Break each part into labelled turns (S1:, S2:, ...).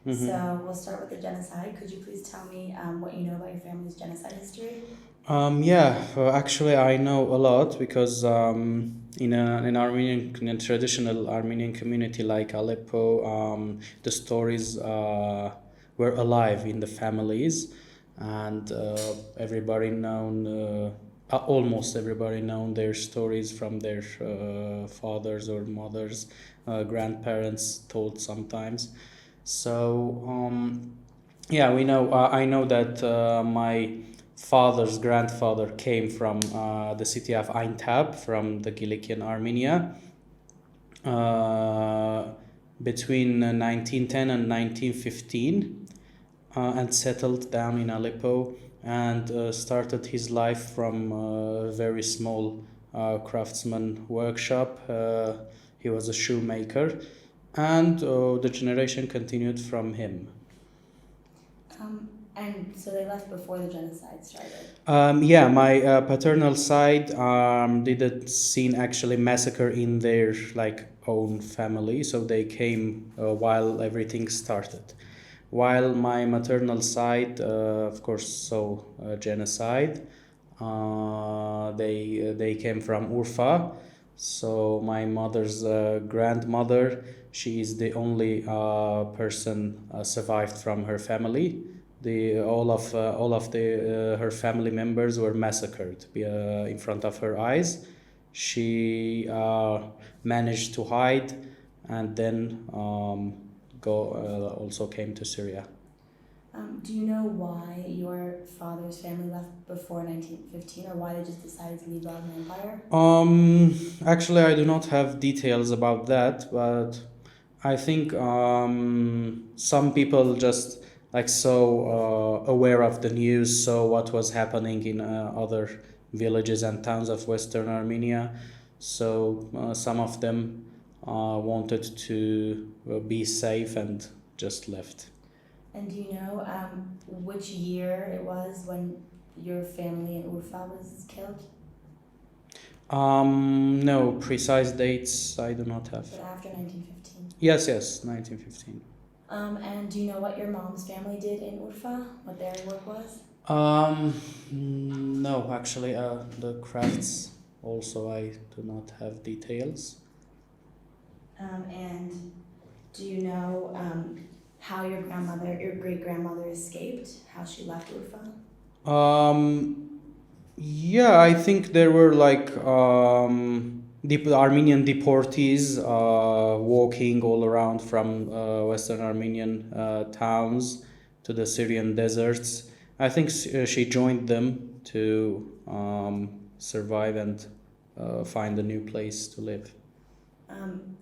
S1: So we'll start with the genocide. Could you please tell me what you know about your family's genocide history?
S2: Yeah, actually, I know a lot because in a traditional Armenian community like Aleppo, the stories were alive in the families, and almost everybody known their stories from their fathers or mothers, grandparents told sometimes. So yeah, we know. I know that my father's grandfather came from the city of Aintab, from the Kilikian Armenia, uh, between 1910 and 1915, and settled down in Aleppo and started his life from a very small craftsman workshop. He was a shoemaker, and the generation continued from him.
S1: And so they left before the genocide started.
S2: Yeah, my paternal side didn't seen actually massacre in their like own family, so they came while everything started. While my maternal side, of course, saw genocide. They came from Urfa, so my mother's grandmother. She is the only person survived from her family. All of the her family members were massacred in front of her eyes. She managed to hide, and then go also came to Syria.
S1: Do you know why your father's family left before 1915 or why they just decided to leave the Ottoman Empire?
S2: Actually, I do not have details about that, but I think some people just like so aware of the news, so what was happening in other villages and towns of Western Armenia. So some of them wanted to be safe and just left.
S1: And do you know which year it was when your family in Urfa was killed?
S2: No precise dates I do not have.
S1: But after 1915.
S2: Yes, 1915.
S1: And do you know what your mom's family did in Urfa? What their work was?
S2: No, actually, the crafts also I do not have details.
S1: And do you know how your great grandmother escaped? How she left Urfa?
S2: Um, yeah, I think there were like Armenian deportees walking all around from Western Armenian towns to the Syrian deserts. I think she joined them to survive and find a new place to live.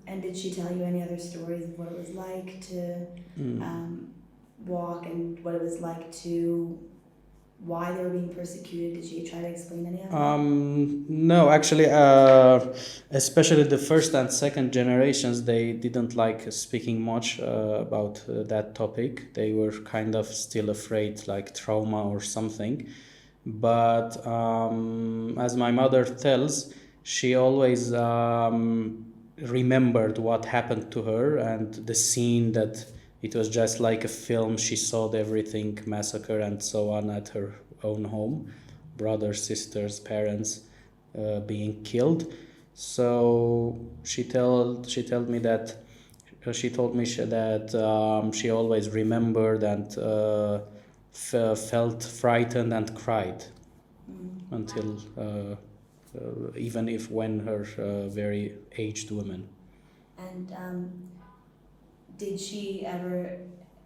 S1: And did she tell you any other stories of what it was like to walk and what it was like to why they were being persecuted? Did she try to explain any of that?
S2: No, actually, especially the first and second generations, they didn't like speaking much about that topic. They were kind of still afraid, like trauma or something. But as my mother tells, she always remembered what happened to her and the scene that it was just like a film. She saw everything, massacre and so on, at her own home, brothers, sisters, parents being killed. So she told me that she always remembered and felt frightened and cried until even if when her very aged woman.
S1: And did she ever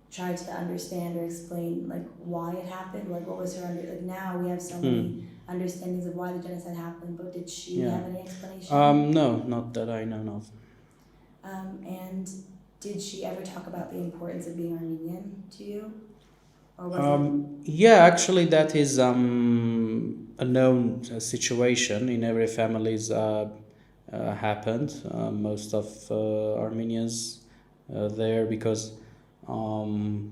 S1: try to understand or explain like why it happened? Like what was her like now we have so many understandings of why the genocide happened, but did she
S2: Yeah.
S1: have any explanation?
S2: No, not that I know of.
S1: And did she ever talk about the importance of being Armenian to you? Or was
S2: Yeah, actually, that is a known situation in every family's happened. Most of Armenians there because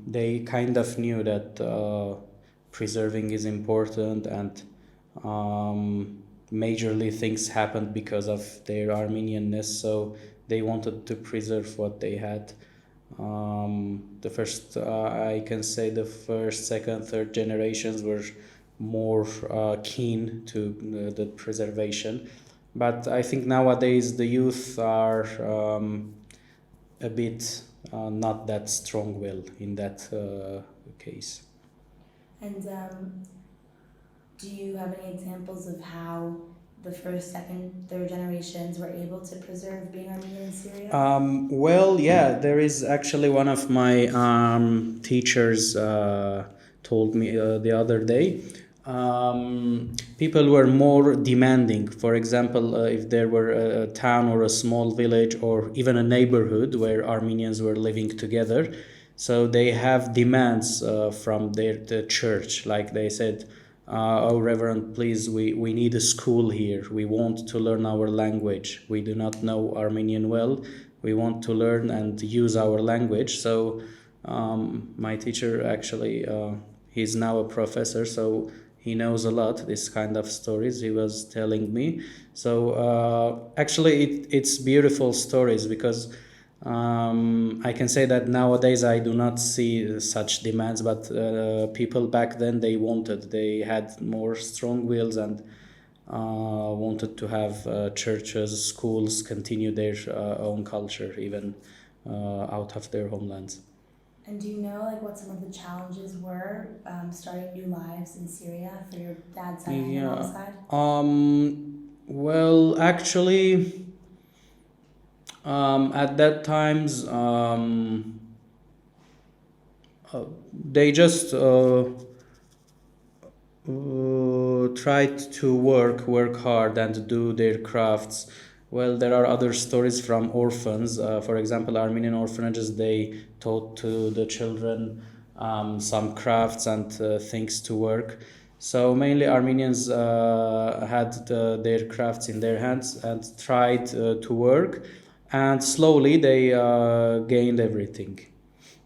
S2: they kind of knew that preserving is important and majorly things happened because of their Armenianness. So they wanted to preserve what they had. The first, I can say, the first, second, third generations were more keen to the preservation, but I think nowadays the youth are a bit not that strong-willed in that case.
S1: And do you have any examples of how the first, second, third generations were able to preserve being Armenian in Syria?
S2: Well, yeah, there is actually one of my teachers told me the other day. People were more demanding. For example, if there were a town or a small village or even a neighborhood where Armenians were living together, so they have demands from the church. Like they said, oh, Reverend, please, we need a school here. We want to learn our language. We do not know Armenian well. We want to learn and use our language. So my teacher actually, he's now a professor, so he knows a lot this kind of stories he was telling me. So actually it's beautiful stories because I can say that nowadays I do not see such demands, but people back then they had more strong wills and wanted to have churches, schools continue their own culture even out of their homelands.
S1: And do you know like what some of the challenges were starting new lives in Syria for your dad's side and your mom's side?
S2: Well, actually, at that times, they just tried to work hard and do their crafts. Well, there are other stories from orphans. For example, Armenian orphanages, they taught to the children some crafts and things to work. So mainly Armenians had their crafts in their hands and tried to work, and slowly they gained everything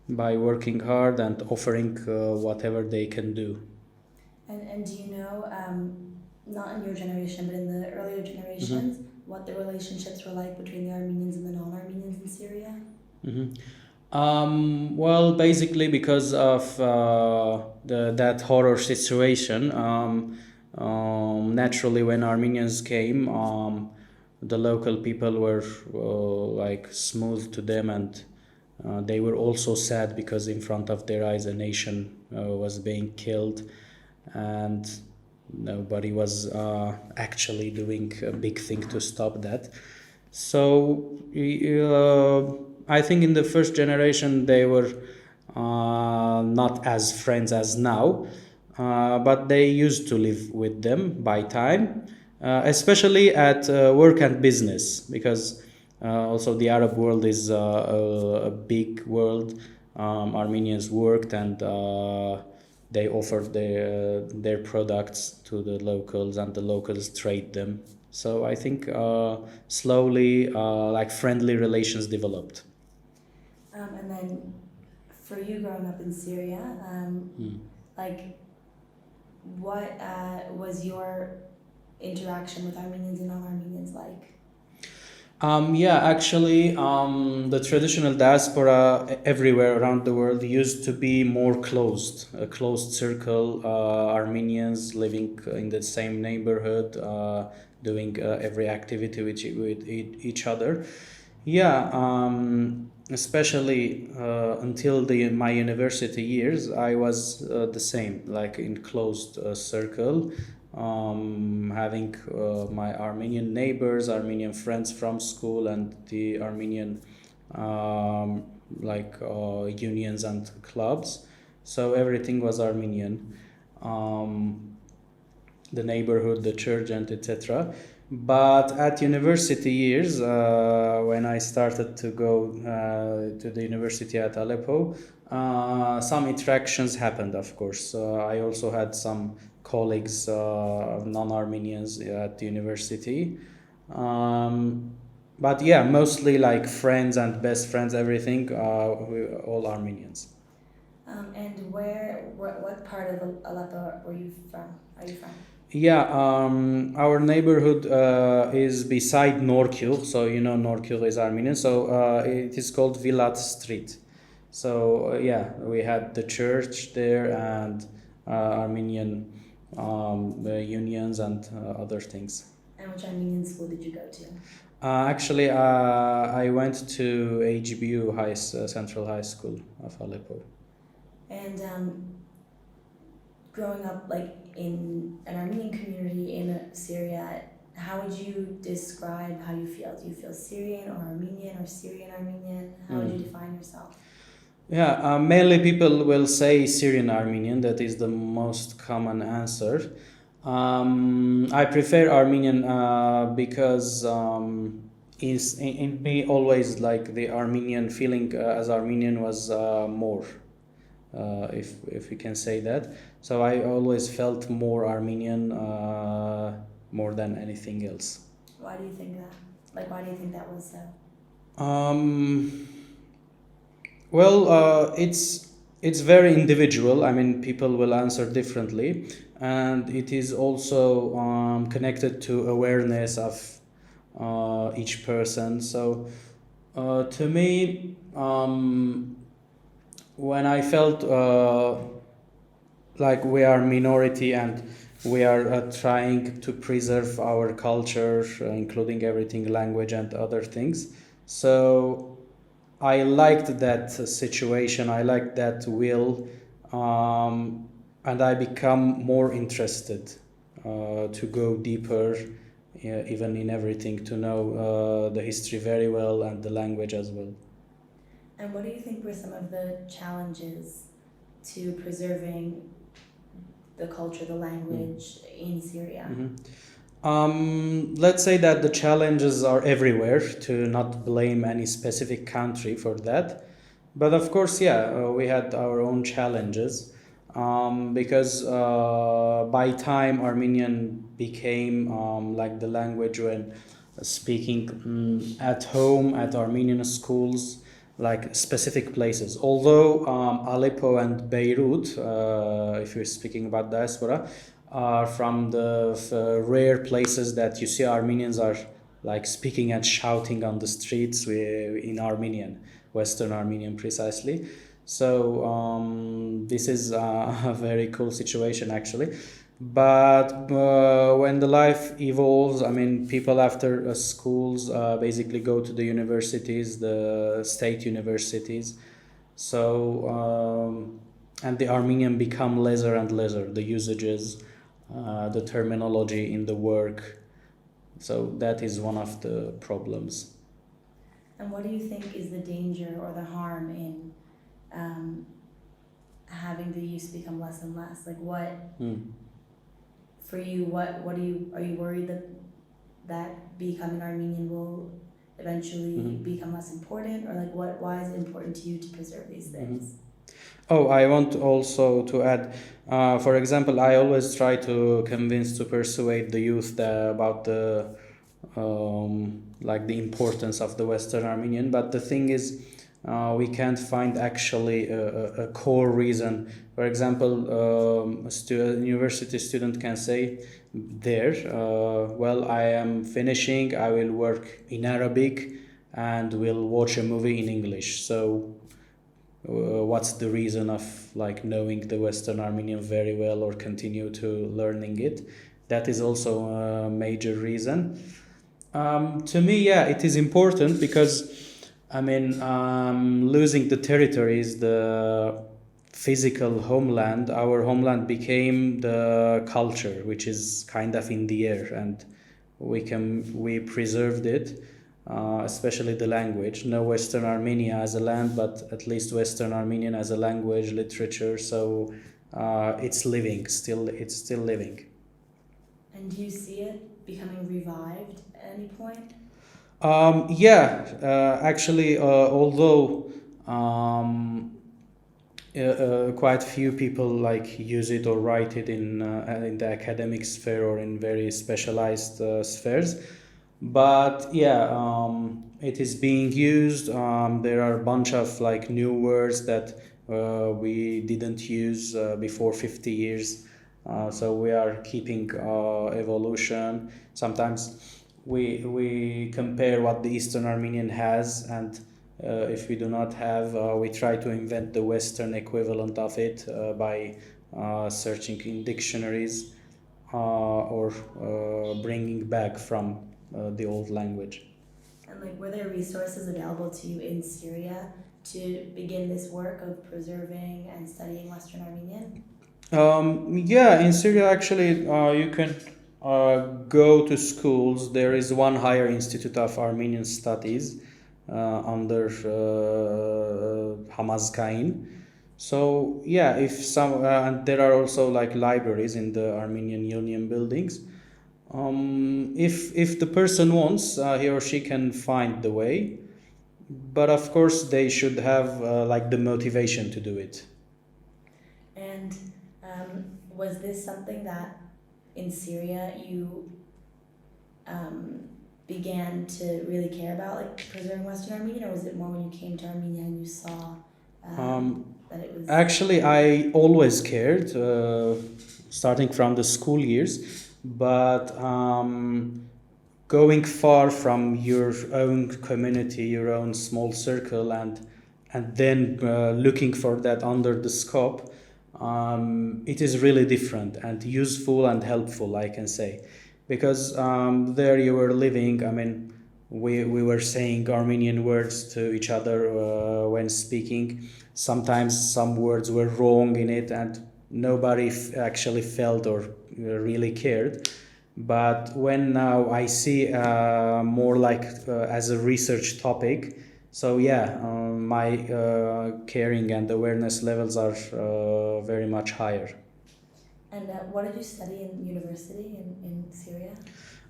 S2: by working hard and offering whatever they can do.
S1: And do you know, not in your generation, but in the earlier generations, what the relationships were like between the Armenians and the non-Armenians in Syria?
S2: Well, basically because of that horror situation, naturally when Armenians came, the local people were like smooth to them, and they were also sad because in front of their eyes a nation was being killed, and nobody was actually doing a big thing to stop that. So I think in the first generation they were not as friends as now, but they used to live with them by time, especially at work and business, because also the Arab world is a big world. Armenians worked and they offered their products to the locals, and the locals trade them. So I think slowly like friendly relations developed.
S1: And then for you growing up in Syria, like what was your interaction with Armenians and non-Armenians like?
S2: Yeah, actually, the traditional diaspora everywhere around the world used to be more closed, a closed circle, Armenians living in the same neighborhood, doing every activity with each other. Yeah, especially until my university years, I was the same, like in closed circle, having my Armenian neighbors, Armenian friends from school, and the Armenian unions and clubs. So everything was Armenian. The neighborhood, the church, and etc. But at university years, when I started to go to the university at Aleppo, some interactions happened, of course. I also had some colleagues, non-Armenians at the university. But yeah, mostly like friends and best friends, everything, all Armenians.
S1: And what part of Aleppo were you from? Are you from?
S2: Yeah, our neighborhood is beside Norkyl, so you know Norkyl is Armenian, so it is called Vilat Street. So yeah, we had the church there and Armenian unions and other things.
S1: And which Armenian school did you go to?
S2: Actually, I went to HBU Central High School of Aleppo.
S1: And growing up like in an Armenian community in Syria, how would you describe how you feel? Do you feel Syrian or Armenian or Syrian Armenian? How would you define yourself?
S2: Yeah, mainly people will say Syrian Armenian. That is the most common answer. I prefer Armenian because in me always like the Armenian feeling as Armenian was more, if we can say that. So I always felt more Armenian more than anything else.
S1: Why do you think that? Like, why do you think that was so?
S2: Well, it's very individual. I mean, people will answer differently, and it is also connected to awareness of each person. So, to me, when I felt like we are minority and we are trying to preserve our culture, including everything, language and other things. So I liked that situation. I liked that will, and I become more interested to go deeper, even in everything, to know the history very well and the language as well.
S1: And what do you think were some of the challenges to preserving the culture, the language in Syria?
S2: Let's say that the challenges are everywhere, to not blame any specific country for that. But of course, yeah, we had our own challenges because by time Armenian became like the language when speaking at home, at Armenian schools, like specific places. Although Aleppo and Beirut, if you're speaking about diaspora, are from the rare places that you see Armenians are like speaking and shouting on the streets in Armenian, Western Armenian precisely. So this is a very cool situation actually. But when the life evolves, I mean, people after schools basically go to the universities, the state universities. So, and the Armenian become lesser and lesser, the usages, the terminology in the work. So that is one of the problems.
S1: And what do you think is the danger or the harm in having the use become less and less? Like what, for you, what are you worried that becoming Armenian will eventually become less important? Or like why is it important to you to preserve these things?
S2: Oh, I want also to add, for example, I always try to convince, to persuade the youth about the like the importance of the Western Armenian. But the thing is, we can't find actually a core reason. For example, a university student can say there, well, I am finishing, I will work in Arabic and will watch a movie in English. So what's the reason of like knowing the Western Armenian very well or continue to learning it? That is also a major reason. To me, yeah, it is important because, I mean, losing the territories, the physical homeland, our homeland became the culture, which is kind of in the air, and we preserved it, especially the language. No Western Armenia as a land, but at least Western Armenian as a language, literature. So it's living still. It's still living.
S1: And do you see it becoming revived at any point?
S2: Yeah, actually, although quite few people like use it or write it in the academic sphere or in very specialized spheres, but yeah, it is being used. There are a bunch of like new words that we didn't use before 50 years. So we are keeping evolution. Sometimes we compare what the Eastern Armenian has and If we do not have, we try to invent the Western equivalent of it by searching in dictionaries or bringing back from the old language.
S1: And like, were there resources available to you in Syria to begin this work of preserving and studying Western Armenian?
S2: Yeah, in Syria, actually, you can go to schools. There is one higher institute of Armenian studies under Hamazkain. So yeah, if some and there are also like libraries in the Armenian Union buildings. If the person wants, he or she can find the way, but of course they should have like the motivation to do it.
S1: And was this something that in Syria you began to really care about, like preserving Western Armenian, or was it more when you came to Armenia and you saw that it was?
S2: Actually, I always cared, starting from the school years, but going far from your own community, your own small circle, and then looking for that under the scope, it is really different and useful and helpful, I can say, because there you were living. I mean, we were saying Armenian words to each other when speaking. Sometimes some words were wrong in it, and nobody actually felt or really cared. But when now I see more like as a research topic, so yeah, my caring and awareness levels are very much higher.
S1: And what did you study in university in Syria?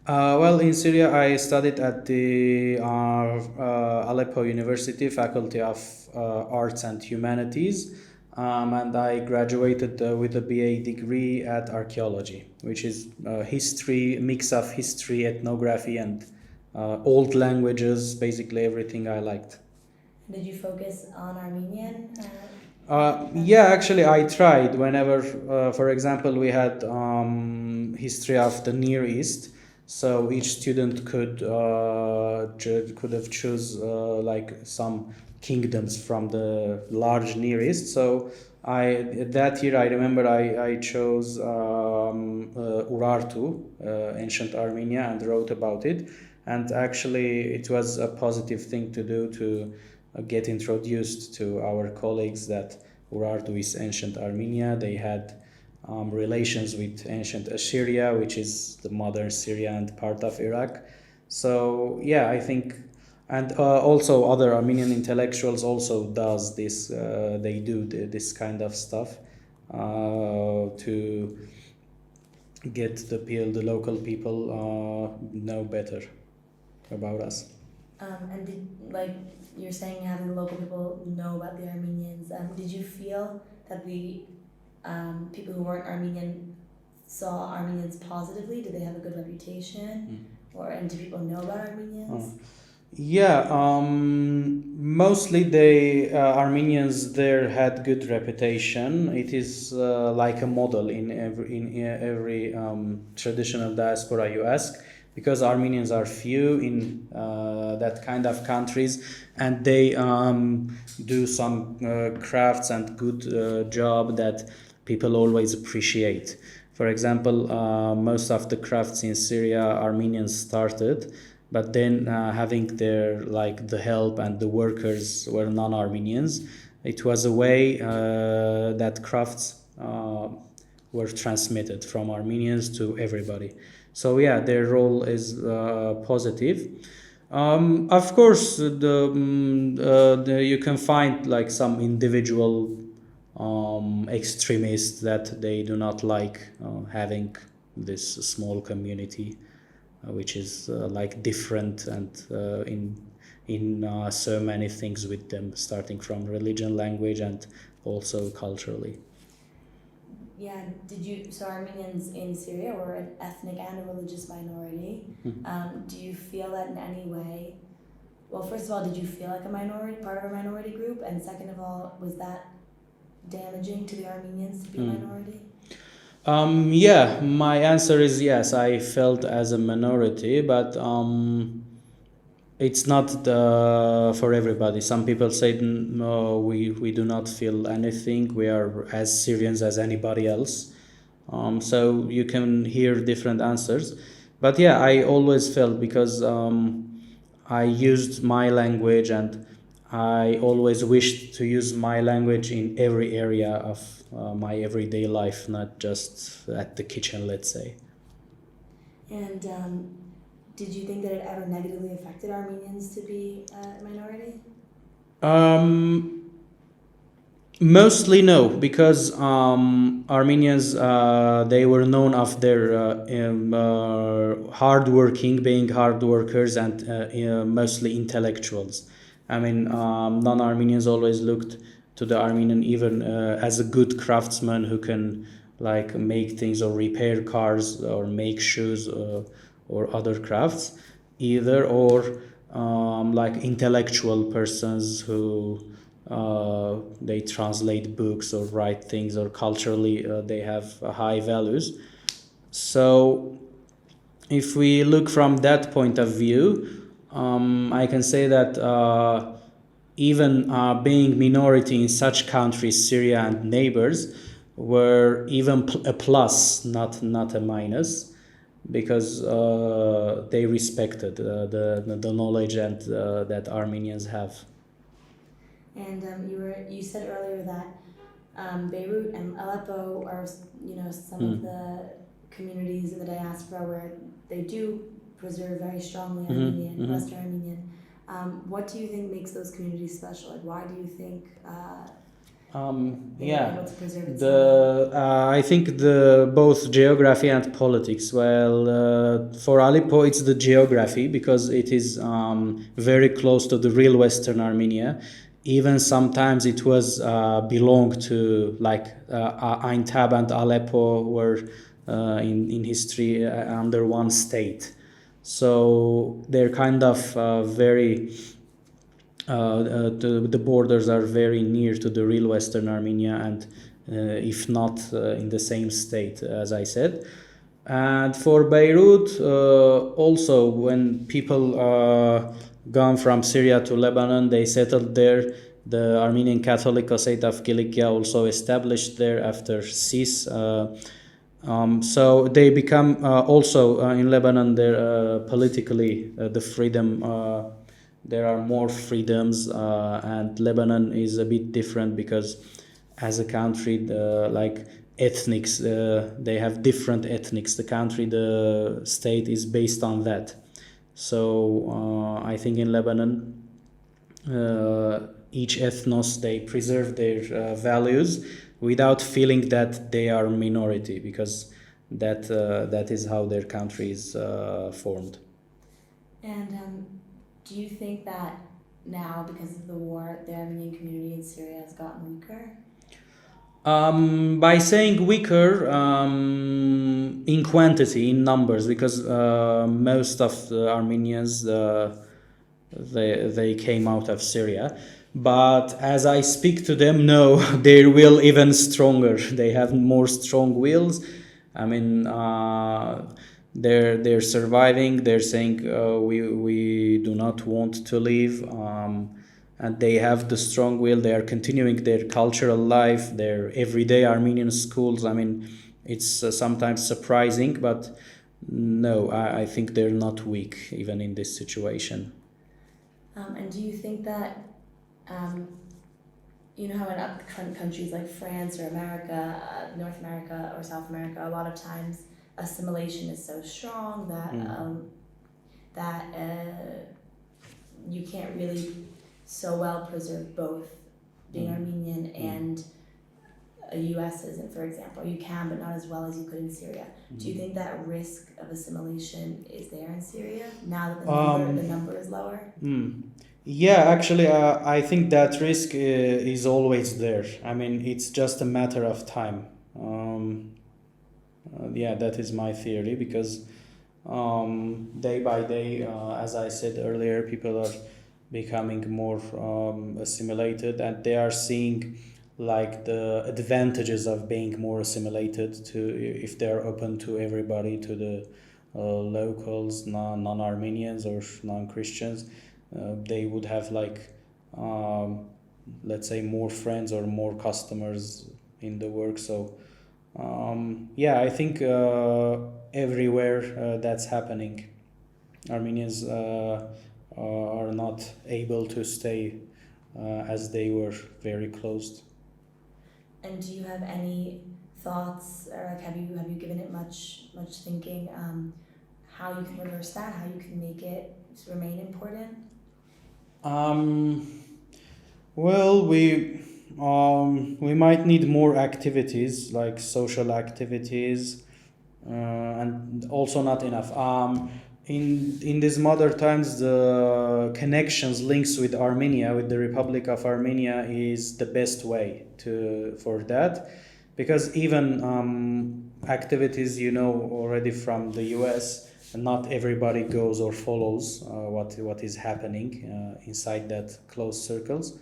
S2: Well, in Syria, I studied at the Aleppo University Faculty of Arts and Humanities, and I graduated with a BA degree at archaeology, which is history, mix of history, ethnography, and old languages, basically everything I liked.
S1: Did you focus on Armenian?
S2: Yeah, actually, I tried whenever, for example, we had history of the Near East. So each student could have choose like some kingdoms from the large Near East. So that year I remember I chose Urartu, ancient Armenia, and wrote about it. And actually, it was a positive thing to do to get introduced to our colleagues that Urartu is ancient Armenia. They had relations with ancient Assyria, which is the modern Syria and part of Iraq. So yeah, I think, and also other Armenian intellectuals also does this. They do this kind of stuff to get the local people know better about us.
S1: And did, like you're saying, having the local people know about the Armenians, did you feel that the people who weren't Armenian saw Armenians positively? Did they have a good reputation? And do people know about Armenians?
S2: Yeah, mostly the Armenians there had good reputation. It is like a model in every traditional diaspora you ask, because Armenians are few in that kind of countries, and they do some crafts and good job that people always appreciate. For example, most of the crafts in Syria Armenians started, but then having their like the help and the workers were non-Armenians. It was a way that crafts were transmitted from Armenians to everybody. So yeah, their role is positive. Of course, you can find like some individual extremists that they do not like having this small community, which is like different and in so many things with them, starting from religion, language, and also culturally.
S1: Yeah, so Armenians in Syria were an ethnic and a religious minority. Do you feel that in any way, well, first of all, did you feel like a minority, part of a minority group? And second of all, was that damaging to the Armenians to be a minority?
S2: Yeah, my answer is yes. I felt as a minority, but it's not for everybody. Some people say, no, we do not feel anything. We are as Syrians as anybody else. So you can hear different answers. But yeah, I always felt because I used my language, and I always wished to use my language in every area of my everyday life, not just at the kitchen, let's say.
S1: And did you think that it ever negatively affected Armenians to be a minority?
S2: Um, Mostly no, because Armenians they were known of their hard working, being hard workers, and mostly intellectuals. I mean, non-Armenians always looked to the Armenian even as a good craftsman who can like make things or repair cars or make shoes or other crafts, either or like intellectual persons who they translate books or write things, or culturally they have high values. So if we look from that point of view, I can say that even being minority in such countries, Syria and neighbors, were even a plus, not a minus, because they respected the knowledge and that Armenians have.
S1: And you said earlier that Beirut and Aleppo are some of the communities in the diaspora where they do preserve very strongly Armenian, Western Armenian. What do you think makes those communities special? Like, why do you think they're able to preserve it so well?
S2: I think the both geography and politics. Well, for Aleppo, it's the geography because it is very close to the real Western Armenia. Even sometimes it was belonged to like Ain Tab and Aleppo were in history under one state. So they're kind of very the borders are very near to the real Western Armenia, and if not in the same state, as I said. And for Beirut, also when people gone from Syria to Lebanon, they settled there. The Armenian Catholic State of Kilikia also established there after CIS. So they become also in Lebanon. There politically the freedom. There are more freedoms, and Lebanon is a bit different because, as a country, like ethnics, they have different ethnics. The country, the state is based on that. So I think in Lebanon, each ethnos they preserve their values without feeling that they are minority, because that is how their country is formed.
S1: And do you think that now, because of the war, the Armenian community in Syria has gotten weaker?
S2: By saying weaker in quantity, in numbers, because most of the Armenians they came out of Syria. But as I speak to them, no, they will even stronger. They have more strong wills. I mean, they're surviving. They're saying we do not want to leave, and they have the strong will. They are continuing their cultural life, their everyday Armenian schools. I mean, it's sometimes surprising, but no, I think they're not weak even in this situation.
S1: And do you think that, how in other countries like France or America, North America or South America, a lot of times assimilation is so strong that you can't really so well preserve both being Armenian and a U.S. citizen, for example. You can, but not as well as you could in Syria. Do you think that risk of assimilation is there in Syria now that the number is lower?
S2: Yeah, actually, I think that risk is always there. I mean, it's just a matter of time. Yeah, that is my theory, because day by day, as I said earlier, people are becoming more assimilated, and they are seeing like the advantages of being more assimilated to if they're open to everybody, to the locals, non-Armenians or non-Christians, they would have like, um, let's say, more friends or more customers in the work. So yeah, I think everywhere that's happening. Armenians are not able to stay as they were very closed.
S1: And do you have any thoughts, or like have you given it much thinking? How you can reverse that? How you can make it remain important?
S2: Um, well, we might need more activities like social activities, and also not enough. In these modern times, the connections, links with Armenia, with the Republic of Armenia, is the best way to for that, because even activities already from the U.S. Not everybody goes or follows what is happening inside that closed circles.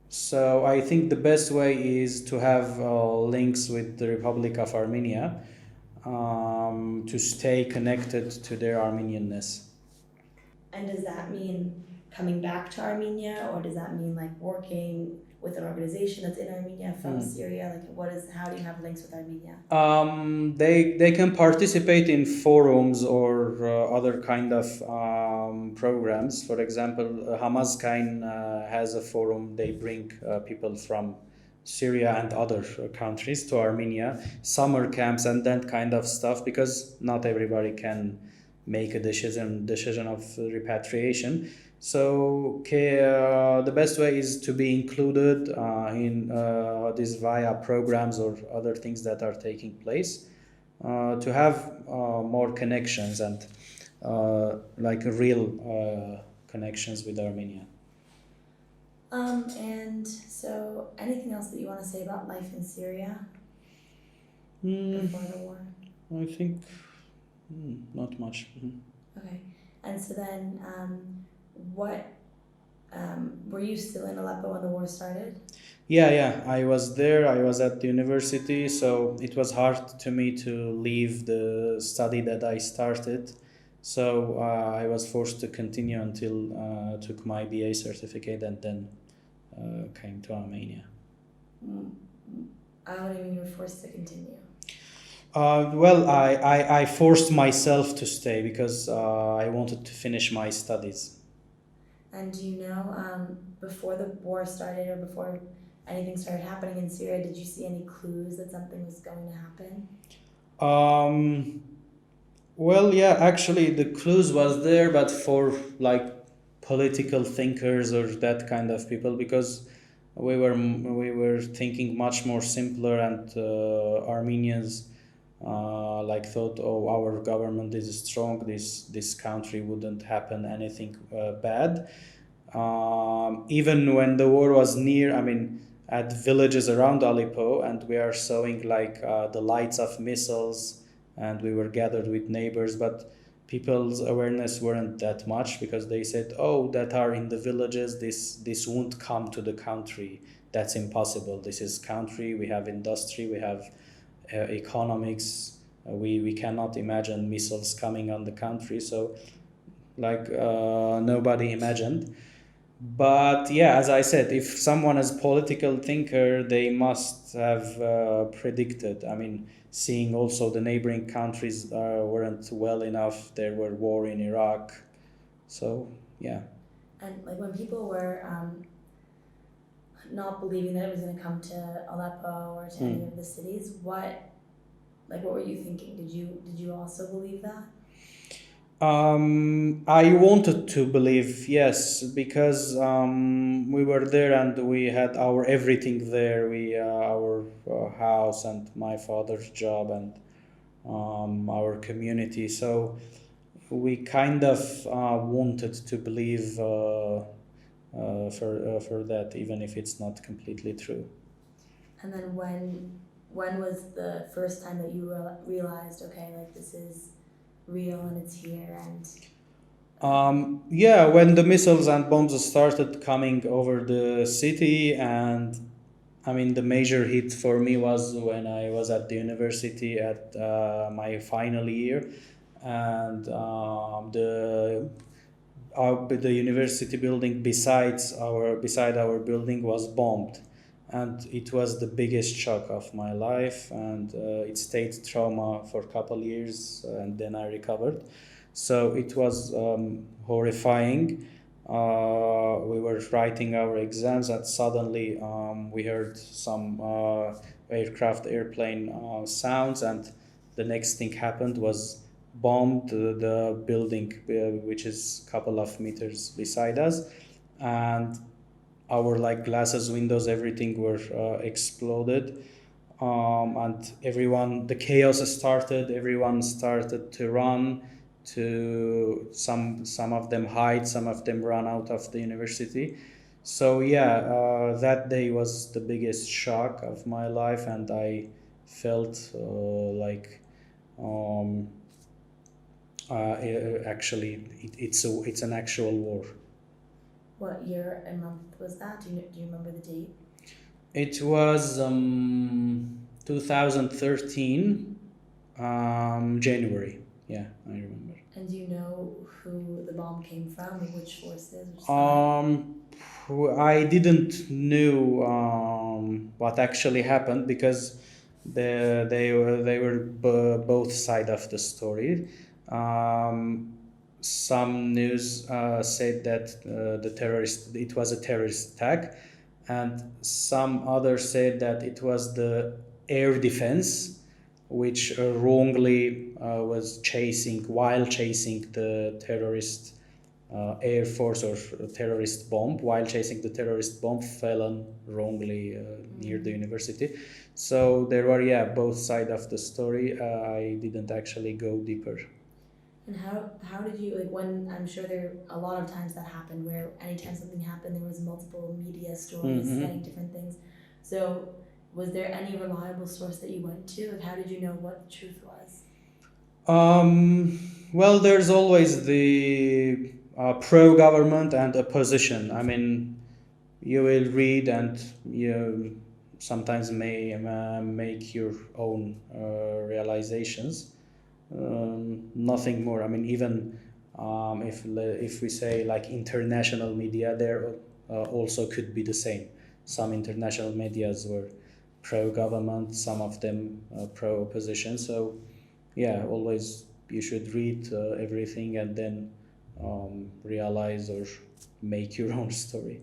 S2: So I think the best way is to have links with the Republic of Armenia, to stay connected to their Armenianness.
S1: And does that mean coming back to Armenia, or does that mean like working with an organization that's in Armenia from Syria? Like, how do you have links with Armenia?
S2: They can participate in forums or other kind of programs. For example, Hamazkain has a forum. They bring people from Syria and other countries to Armenia, summer camps and that kind of stuff, because not everybody can make a decision of repatriation. So the best way is to be included in these via programs or other things that are taking place, to have more connections and like real connections with Armenia.
S1: And so anything else that you want to say about life in Syria before the war?
S2: I think not much.
S1: Okay. And so then, what were you still in Aleppo when the war started?
S2: Yeah, I was there. I was at the university, so it was hard to me to leave the study that I started. So I was forced to continue until took my BA certificate and then came to Armenia.
S1: What do you mean you were forced to continue?
S2: Well, I forced myself to stay because I wanted to finish my studies.
S1: And do you know, before the war started or before anything started happening in Syria, did you see any clues that something was going to happen?
S2: Well, yeah, actually, the clues was there, but for like political thinkers or that kind of people, because we were thinking much more simpler, and Armenians like thought, oh, our government is strong. This country wouldn't happen anything bad. Even when the war was near, I mean, at villages around Aleppo, and we are showing like the lights of missiles, and we were gathered with neighbors, but people's awareness weren't that much, because they said, oh, that are in the villages, this won't come to the country. That's impossible. This is country. We have industry. We have economics. We cannot imagine missiles coming on the country. So like nobody imagined. But yeah, as I said, if someone is political thinker, they must have predicted. I mean, seeing also the neighboring countries weren't well enough. There were war in Iraq. So yeah.
S1: And like when people were not believing that it was going to come to Aleppo or to any of the cities, what were you thinking? Did you also believe that?
S2: I wanted to believe, yes, because we were there and we had our everything there. Our house and my father's job and our community. So we kind of wanted to believe for that, even if it's not completely true.
S1: And then when was the first time that you realized, okay, like this is real and it's here? And
S2: yeah, when the missiles and bombs started coming over the city, and I mean, the major hit for me was when I was at the university at my final year, and the university building beside our building was bombed, and it was the biggest shock of my life, and it stayed trauma for a couple years, and then I recovered. So it was horrifying. We were writing our exams, and suddenly we heard some airplane sounds, and the next thing happened was bombed the building, which is a couple of meters beside us, and our like glasses, windows, everything were exploded, and the chaos started. Everyone started to run. To some of them hide, some of them run out of the university. So yeah, that day was the biggest shock of my life, and I felt like um, actually it's an actual war.
S1: What year and month was that? Do you remember the date?
S2: It was 2013, January. Yeah, I remember.
S1: And do you know who the bomb came from, or which forces, which side?
S2: I didn't know what actually happened because they were both side of the story. Um, some news said that it was a terrorist attack, and some others said that it was the air defense, which wrongly was chasing the terrorist air force, or terrorist bomb. While chasing the terrorist bomb, fell on wrongly near the university. So there were, yeah, both sides of the story. I didn't actually go deeper.
S1: And how did you, like, when, I'm sure there a lot of times that happened where anytime something happened there was multiple media stories saying different things. So was there any reliable source that you went to? Like, how did you know what the truth was?
S2: Well, there's always the pro-government and opposition. I mean, you will read, and you sometimes may make your own realizations. Nothing more. I mean, even if we say like international media, there also could be the same. Some international medias were pro-government, some of them pro-opposition. So yeah, always you should read everything, and then realize or make your own story.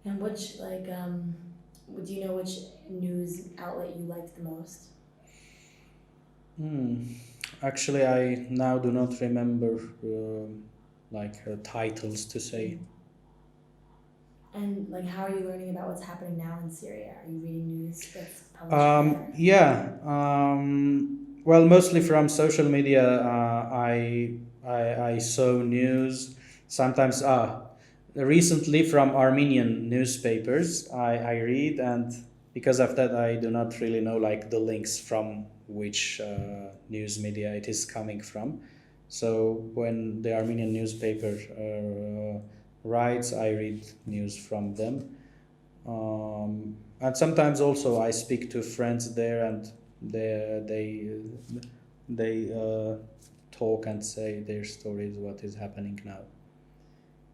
S1: And which, like, do you know which news outlet you liked the most?
S2: Actually, I now do not remember like titles to say.
S1: And, like, how are you learning about what's happening now in Syria? Are you reading news that's published there?
S2: Yeah. Well, mostly from social media. I saw news sometimes. Recently from Armenian newspapers. I read, and because of that, I do not really know like the links from which news media it is coming from. So when the Armenian newspaper writes, I read news from them. And sometimes also I speak to friends there, and they talk and say their stories, what is happening now.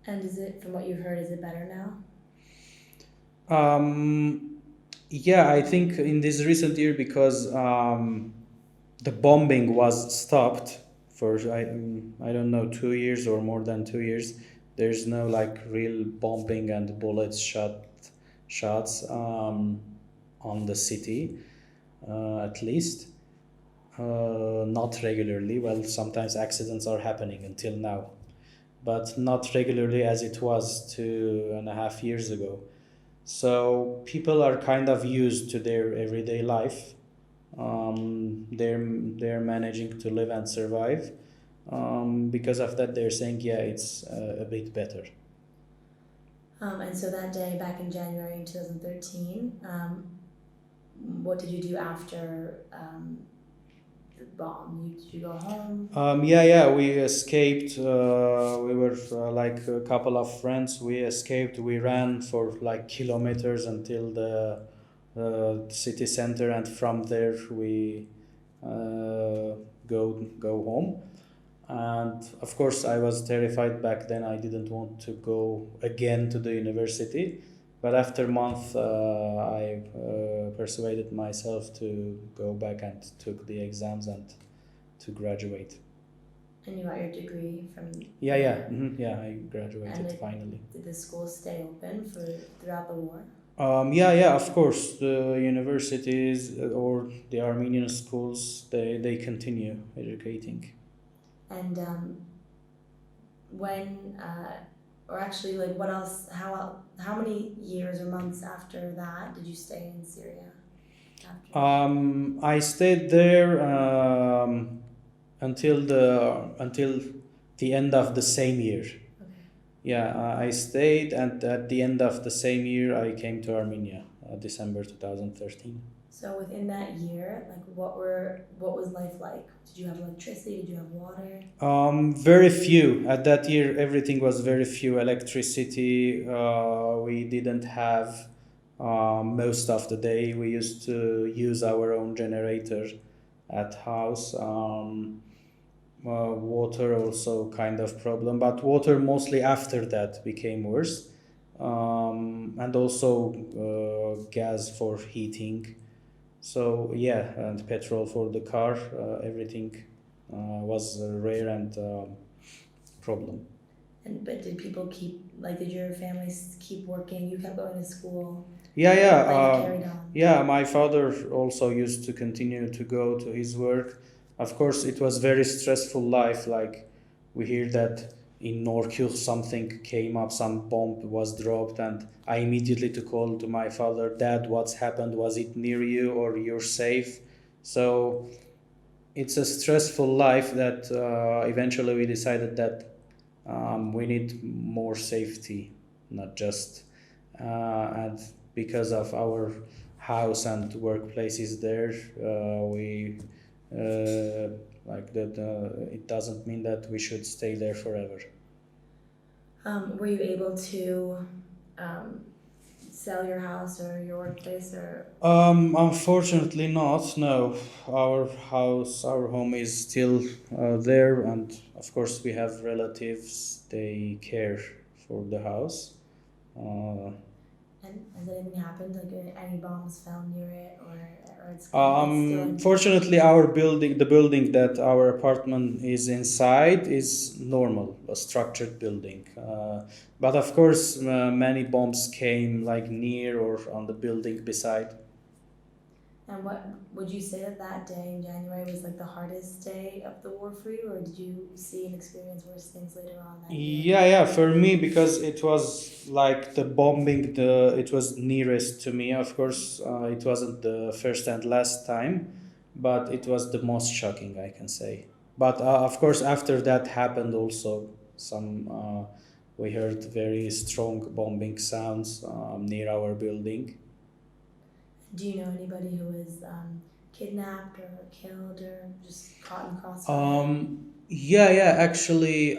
S1: And is it, from what you heard, is it better now?
S2: Yeah, I think in this recent year, because the bombing was stopped for I don't know, 2 years or more than 2 years. There's no like real bombing and bullets shots on the city, at least not regularly. Well, sometimes accidents are happening until now, but not regularly as it was 2.5 years ago. So people are kind of used to their everyday life. They're managing to live and survive. Because of that, they're saying, yeah, it's a bit better.
S1: And so that day back in January 2013, what did you do after the bomb? Did you go home?
S2: Yeah, we escaped. We were like a couple of friends. We escaped. We ran for like kilometers until the city center, and from there we go home. And of course, I was terrified back then. I didn't want to go again to the university. But after a month, I persuaded myself to go back and took the exams and to graduate.
S1: And you got your degree from.
S2: Yeah, I graduated
S1: And
S2: finally.
S1: did the school stay open for throughout the war?
S2: Yeah, of course. The universities or the Armenian schools, they continue educating.
S1: And when, or actually, like, what else? How many years or months after that did you stay in Syria? After?
S2: I stayed there until the end of the same year.
S1: Okay.
S2: Yeah, I stayed, and at the end of the same year, I came to Armenia, December 2013.
S1: So within that year, like, what was life like? Did you have electricity? Did you have water?
S2: Very few. At that year, everything was very few. Electricity, we didn't have most of the day. We used to use our own generator at house. Water also kind of problem, but water mostly after that became worse. And also gas for heating. So yeah, and petrol for the car. Everything was rare and problem.
S1: But did people did your families keep working? You kept going to school.
S2: Yeah,
S1: Life carried on.
S2: yeah. My father also used to continue to go to his work. Of course, it was very stressful life. Like we hear that in Norkil something came up, some bomb was dropped, and I immediately to call to my father, Dad, what's happened? Was it near you or you're safe? So it's a stressful life that eventually we decided that we need more safety, not just and because of our house and workplaces there, we like that. It doesn't mean that we should stay there forever.
S1: Were you able to sell your house or your workplace or?
S2: Unfortunately not. No, our home is still there, and of course we have relatives. They care for the house.
S1: And has anything happened? Like any bombs fell near it or it's still
S2: Fortunately, the building that our apartment is inside, is normal, a structured building. But of course, many bombs came like near or on the building beside.
S1: And what would you say that day in January was like the hardest day of the war for you, or did you see and experience worse things later on that year?
S2: Yeah, for me, because it was like the bombing, it was nearest to me. Of course, it wasn't the first and last time, but it was the most shocking, I can say. But of course, after that happened, also we heard very strong bombing sounds near our building.
S1: Do you know anybody who was kidnapped or killed or just caught in crossfire?
S2: Yeah. Actually,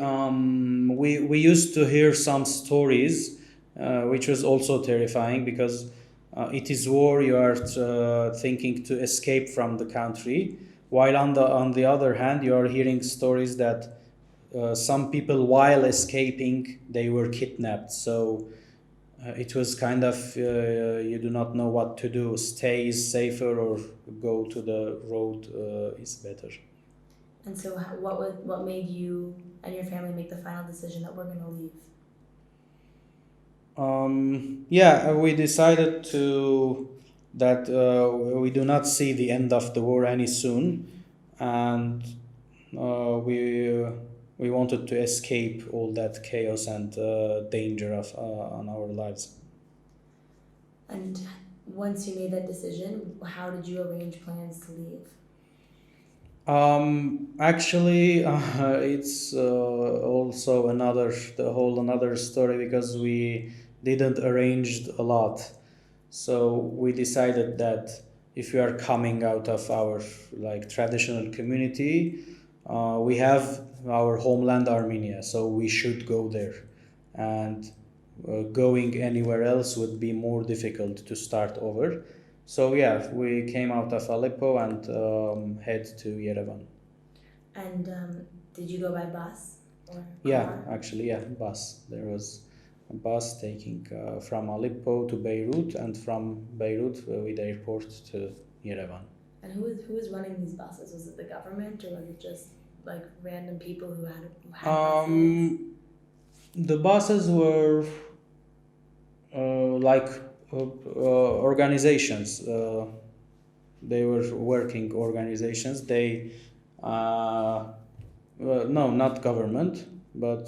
S2: we used to hear some stories, which was also terrifying because it is war. You are thinking to escape from the country, while on the other hand, you are hearing stories that some people, while escaping, they were kidnapped. So it was kind of you do not know what to do. Stay is safer, or go to the road is better.
S1: And so, what made you and your family make the final decision that we're going to leave?
S2: Yeah, we decided to that we do not see the end of the war any soon, and we wanted to escape all that chaos and danger of on our lives.
S1: And once you made that decision, how did you arrange plans to leave?
S2: Actually, it's also another story because we didn't arrange a lot. So we decided that if we are coming out of our like traditional community, we have our homeland Armenia, so we should go there, and going anywhere else would be more difficult to start over. So yeah, we came out of Aleppo and head to Yerevan.
S1: And did you go by bus or
S2: Yeah,
S1: car?
S2: actually, yeah, bus. There was a bus taking from Aleppo to Beirut, and from Beirut with airport to Yerevan.
S1: And who was running these buses? Was it the government or was it just like random people who had buses?
S2: The buses were like organizations. They were working organizations. They, no, not government, but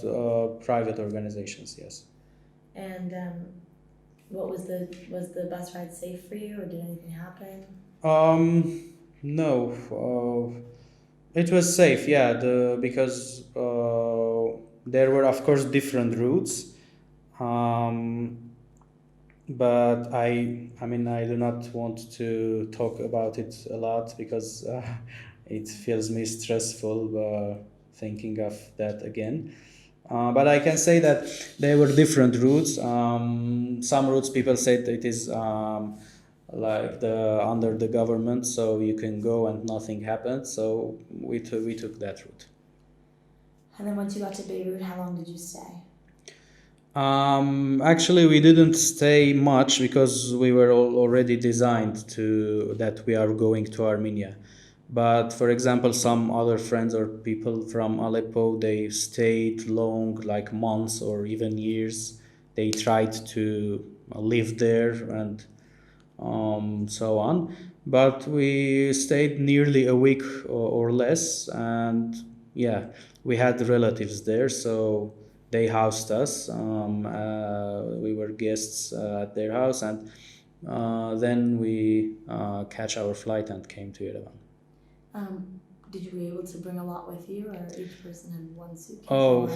S2: private organizations. Yes.
S1: And what was the bus ride safe for you or did anything happen?
S2: No, it was safe. Yeah, because there were of course different routes. Um, but I mean, I do not want to talk about it a lot because it feels me stressful thinking of that again. But I can say that there were different routes. Some routes people said it is like the under the government, so you can go and nothing happened. So we took that route.
S1: And then once you got to Beirut, how long did you stay?
S2: Actually, we didn't stay much because we were already designed to that we are going to Armenia. But for example, some other friends or people from Aleppo, they stayed long, like months or even years. They tried to live there and so on. But we stayed nearly a week or less, and yeah, we had relatives there, so they housed us. We were guests at their house, and then we catch our flight and came to Yerevan.
S1: Did you be able to bring a lot with you or each person had one suitcase?
S2: Oh,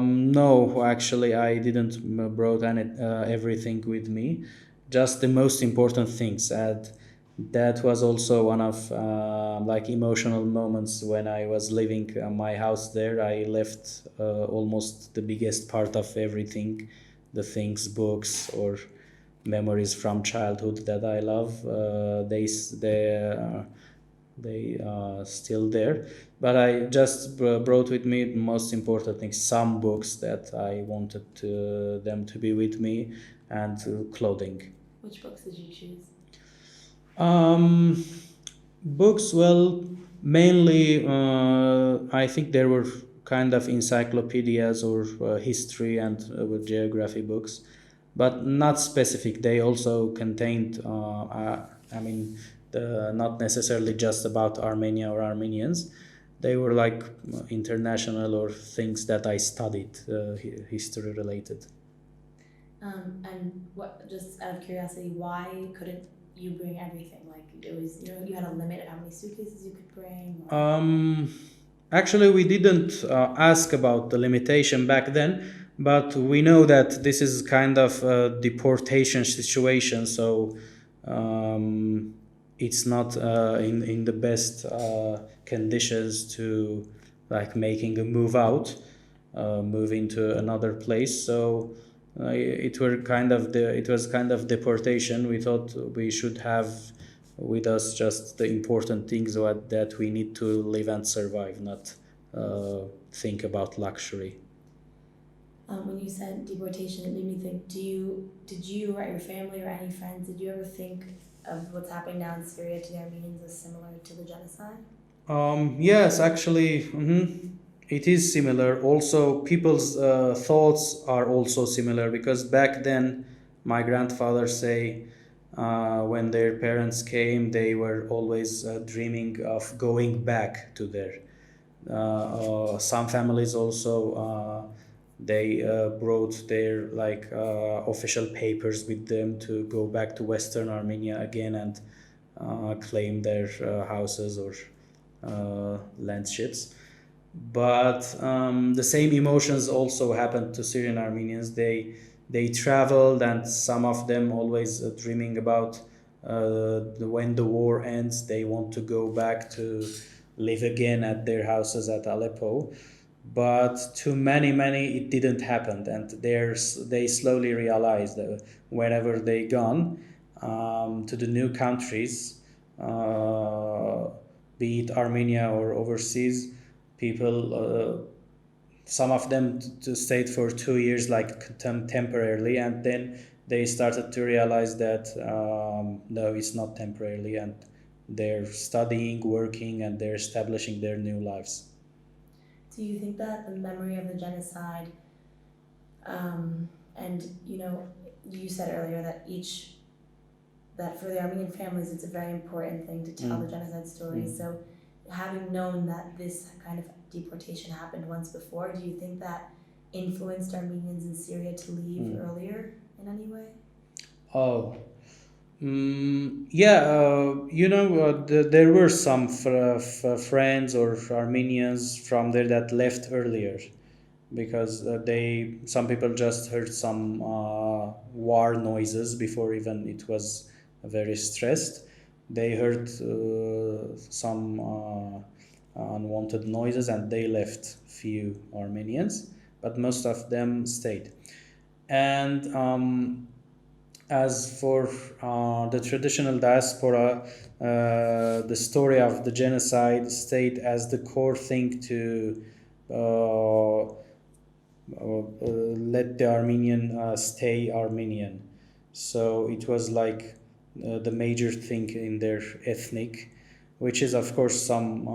S2: no, actually, I didn't brought everything with me. Just the most important things. And that was also one of like emotional moments when I was leaving my house there. I left almost the biggest part of everything, the things, books or memories from childhood that I love. They still there, but I just brought with me the most important things, some books that I wanted them to be with me, and clothing.
S1: Which books did you choose?
S2: um, Books, well, mainly I think there were kind of encyclopedias or history and geography books, but not specific. They also contained, I mean, not necessarily just about Armenia or Armenians. They were like international or things that I studied, history related.
S1: And what? Just out of curiosity, why couldn't you bring everything? Like it was, you had a limit of how many suitcases you could bring.
S2: Actually, we didn't ask about the limitation back then, but we know that this is kind of a deportation situation, so um, it's not in the best conditions to like making a move out, move into another place. So it was kind of deportation. We thought we should have with us just the important things that we need to live and survive, not think about luxury.
S1: When you said deportation, it made me think. Did you or your family or any friends, did you ever think of what's happening now in Syria to the Armenians as similar to the genocide?
S2: Yes, actually, it is similar. Also, people's thoughts are also similar because back then, my grandfather say when their parents came, they were always dreaming of going back to there. Some families also they brought their like official papers with them to go back to Western Armenia again and claim their houses or landships. But the same emotions also happened to Syrian Armenians. They traveled, and some of them always dreaming about when the war ends, they want to go back to live again at their houses at Aleppo. But to many, it didn't happen, and they slowly realized that whenever they gone to the new countries, be it Armenia or overseas, people. Some of them stayed for 2 years, like temporarily, and then they started to realize that no, it's not temporarily, and they're studying, working, and they're establishing their new lives.
S1: Do you think that the memory of the genocide, and you said earlier that for the Armenian families, it's a very important thing to tell the genocide story.
S2: Mm.
S1: So, having known that this kind of deportation happened once before, do you think that influenced Armenians in Syria to leave earlier in any way?
S2: Oh, yeah, there were some friends or Armenians from there that left earlier because some people just heard some war noises before even it was very stressed. They heard some unwanted noises and they left. Few Armenians, but most of them stayed. And as for the traditional diaspora, the story of the genocide stayed as the core thing to let the Armenian stay Armenian. So it was like the major thing in their ethnic, which is of course some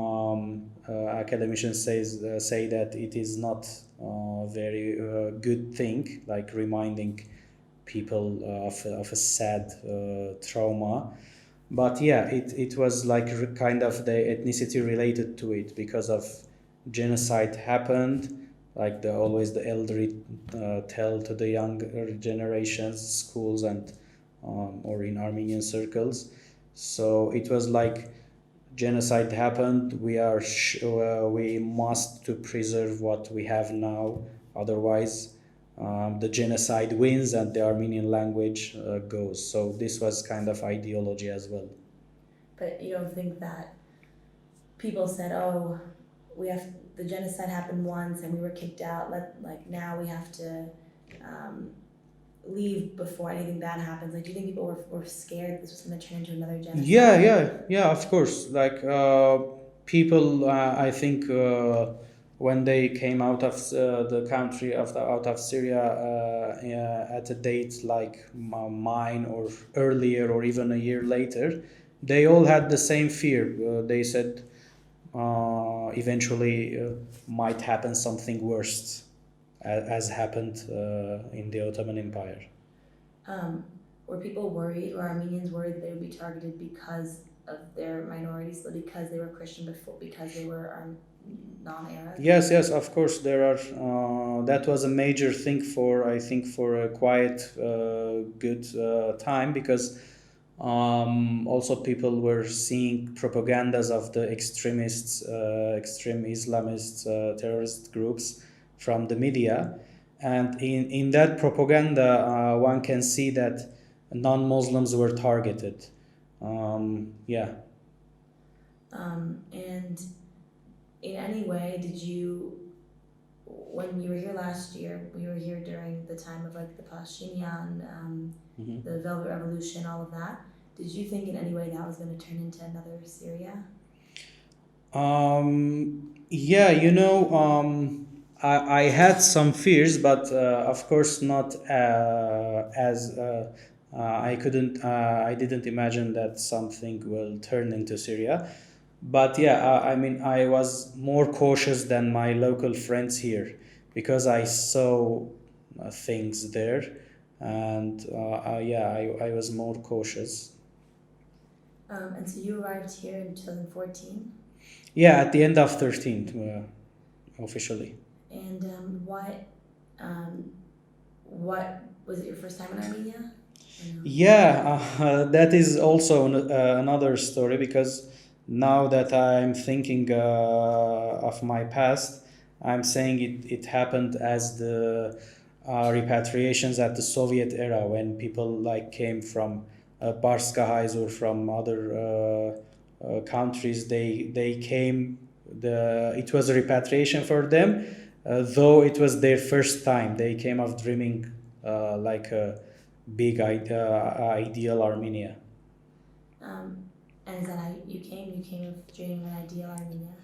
S2: academicians say that it is not a very good thing, like reminding people of a sad trauma. But yeah, it was like kind of the ethnicity related to it because of genocide happened. Like always the elderly tell to the younger generations, schools and or in Armenian circles. So it was like genocide happened. We must to preserve what we have now. Otherwise, the genocide wins and the Armenian language goes. So this was kind of ideology as well.
S1: But you don't think that people said, "Oh, we have the genocide happened once and we were kicked out. Now we have to leave before anything bad happens." Like, do you think people were scared this was going to turn into another genocide?
S2: Yeah, of course. Like people, I think when they came out of the country, out of Syria at a date like mine or earlier or even a year later, they all had the same fear. They said eventually might happen something worse, as happened in the Ottoman Empire.
S1: Were people worried, or Armenians worried that they would be targeted because of their minority, so because they were Christian before, because they were non-Arab?
S2: Yes, of course there are. That was a major thing for, I think, for a quite good time because also people were seeing propagandas of the extremists, extreme Islamists, terrorist groups from the media, and in that propaganda, one can see that non-Muslims were targeted. Yeah.
S1: And in any way, when you were here last year, we were here during the time of like the Pashinyan, the Velvet Revolution, all of that. Did you think in any way that was going to turn into another Syria?
S2: Yeah, I had some fears, but of course not as I didn't imagine that something will turn into Syria. But yeah, I mean, I was more cautious than my local friends here because I saw things there, and yeah, I was more cautious.
S1: And so you arrived here in 2014.
S2: Yeah, at the end of 13th, officially.
S1: And what was it your first time in Armenia? Or no?
S2: Yeah, that is also another story because now that I'm thinking of my past, I'm saying it happened as the repatriations at the Soviet era when people like came from Barskahais or from other countries. They came. It was a repatriation for them, though it was their first time. They came of dreaming like a big ideal Armenia.
S1: And is that how you came? You came of dreaming an ideal Armenia?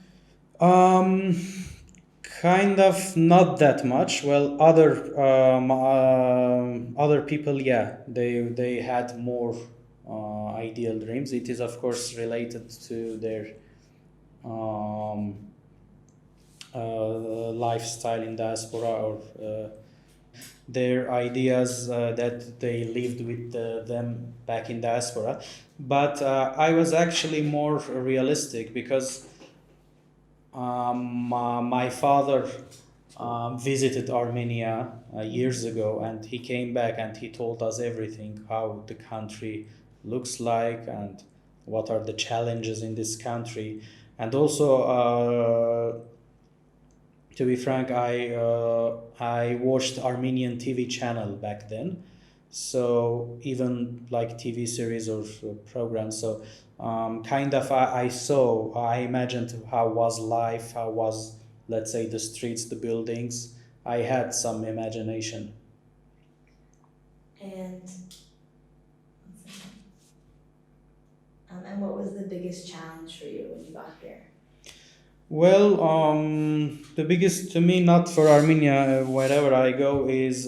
S2: Um, Kind of not that much. Well, other people, yeah, they had more ideal dreams. It is of course related to their um, lifestyle in diaspora or their ideas that they lived with them back in diaspora. But I was actually more realistic because my father visited Armenia years ago, and he came back and he told us everything how the country looks like and what are the challenges in this country. And also, to be frank, I watched Armenian TV channel back then, so even like TV series or programs. So kind of I saw, I imagined how was life, how was, let's say, the streets, the buildings. I had some imagination.
S1: And and what was the biggest challenge for you when you got here?
S2: Well, the biggest to me, not for Armenia, wherever I go, is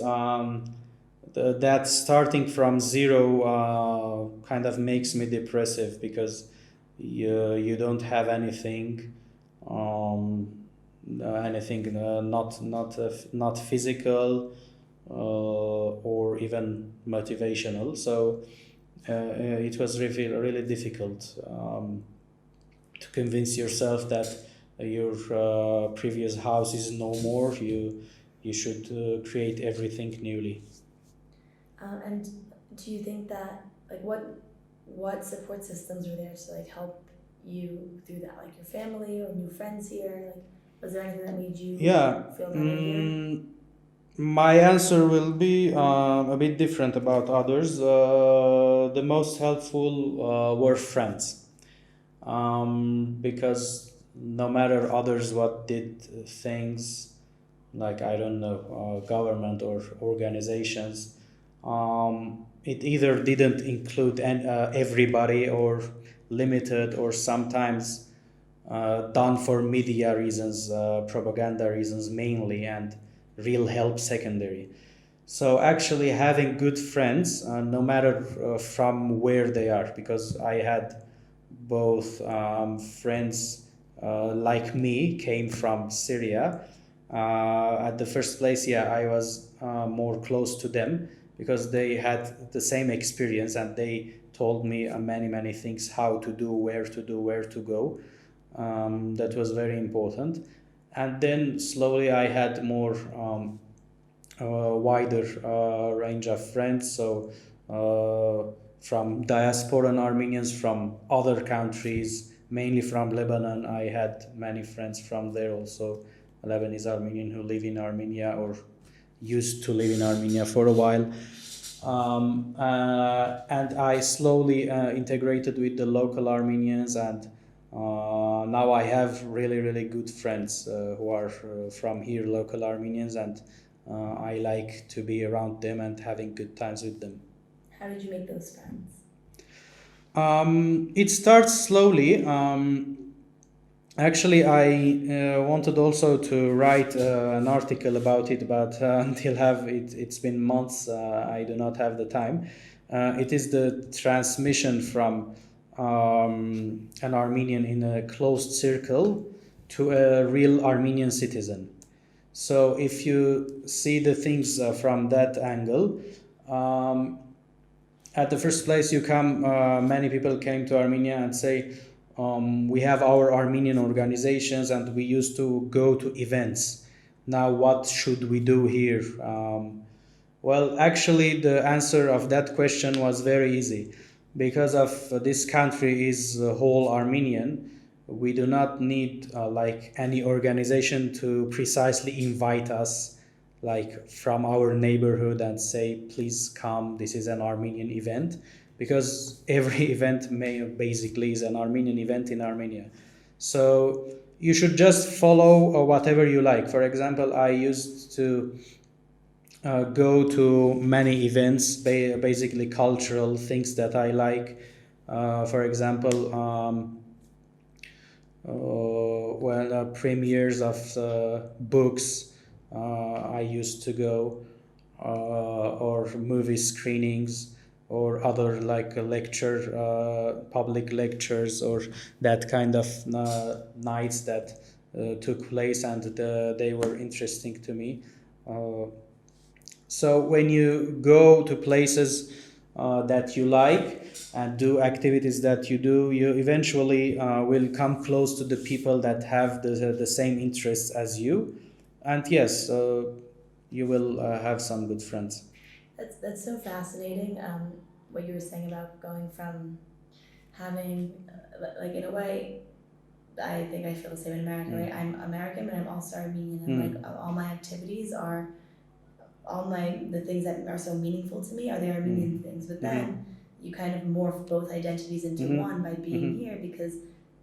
S2: that starting from zero kind of makes me depressive because you don't have anything, um, anything not physical or even motivational. So it was really difficult to convince yourself that your previous house is no more. You should create everything newly.
S1: And do you think that like what support systems were there to like help you through that? Like your family or new friends here? Like was there anything that made you
S2: Yeah.
S1: feel better here?
S2: My answer will be a bit different about others. The most helpful were friends, because no matter others what did things, like I don't know, government or organizations, it either didn't include everybody or limited or sometimes done for media reasons, propaganda reasons mainly, and real help secondary. So actually having good friends, no matter from where they are, because I had both friends like me came from Syria. At the first place, yeah, I was more close to them because they had the same experience and they told me many things, how to do, where to go. That was very important. And then slowly I had more wider range of friends. So from diasporan Armenians from other countries, mainly from Lebanon. I had many friends from there also, Lebanese Armenian who live in Armenia or used to live in Armenia for a while. And I slowly integrated with the local Armenians, and now I have really good friends who are from here, local Armenians, and I like to be around them and having good times with them.
S1: How did you make those friends?
S2: It starts slowly. Actually, I wanted also to write an article about it, but until have it, it's been months. I do not have the time. It is the transmission from an Armenian in a closed circle to a real Armenian citizen. So if you see the things from that angle, um, at the first place you come, many people came to Armenia and say, we have our Armenian organizations and we used to go to events. Now what should we do here? Well, actually, the answer of that question was very easy. Because of this country is whole Armenian, we do not need like any organization to precisely invite us like from our neighborhood and say, please come, this is an Armenian event, because every event may basically is an Armenian event in Armenia. So you should just follow whatever you like. For example, I used to go to many events, basically cultural things that I like. For example, when premieres of books I used to go, or movie screenings, or other like public lectures, or that kind of nights that took place, and they were interesting to me. Uh, so when you go to places that you like and do activities that you do, you eventually will come close to the people that have the same interests as you. And yes, you will have some good friends.
S1: That's so fascinating. What you were saying about going from having, like in a way, I think I feel the same in America, right? I'm American, but I'm also Armenian, and like all my activities are all the things that are so meaningful to me are the Armenian things. But then you kind of morph both identities into one by being here, because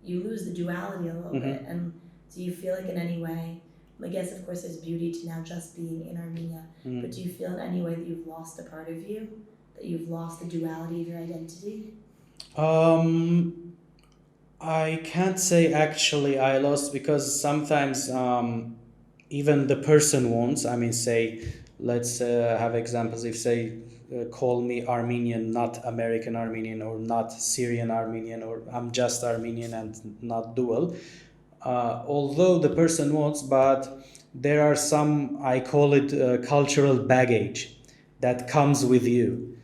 S1: you lose the duality a little bit. And do you feel like in any way, I guess of course there's beauty to now just being in Armenia, but do you feel in any way that you've lost a part of you, that you've lost the duality of your identity?
S2: I can't say actually I lost, because sometimes even the person wants. I mean, say, let's have examples. If say, call me Armenian, not American Armenian, or not Syrian Armenian, or I'm just Armenian and not dual. Although the person wants, but there are some, I call it cultural baggage that comes with you.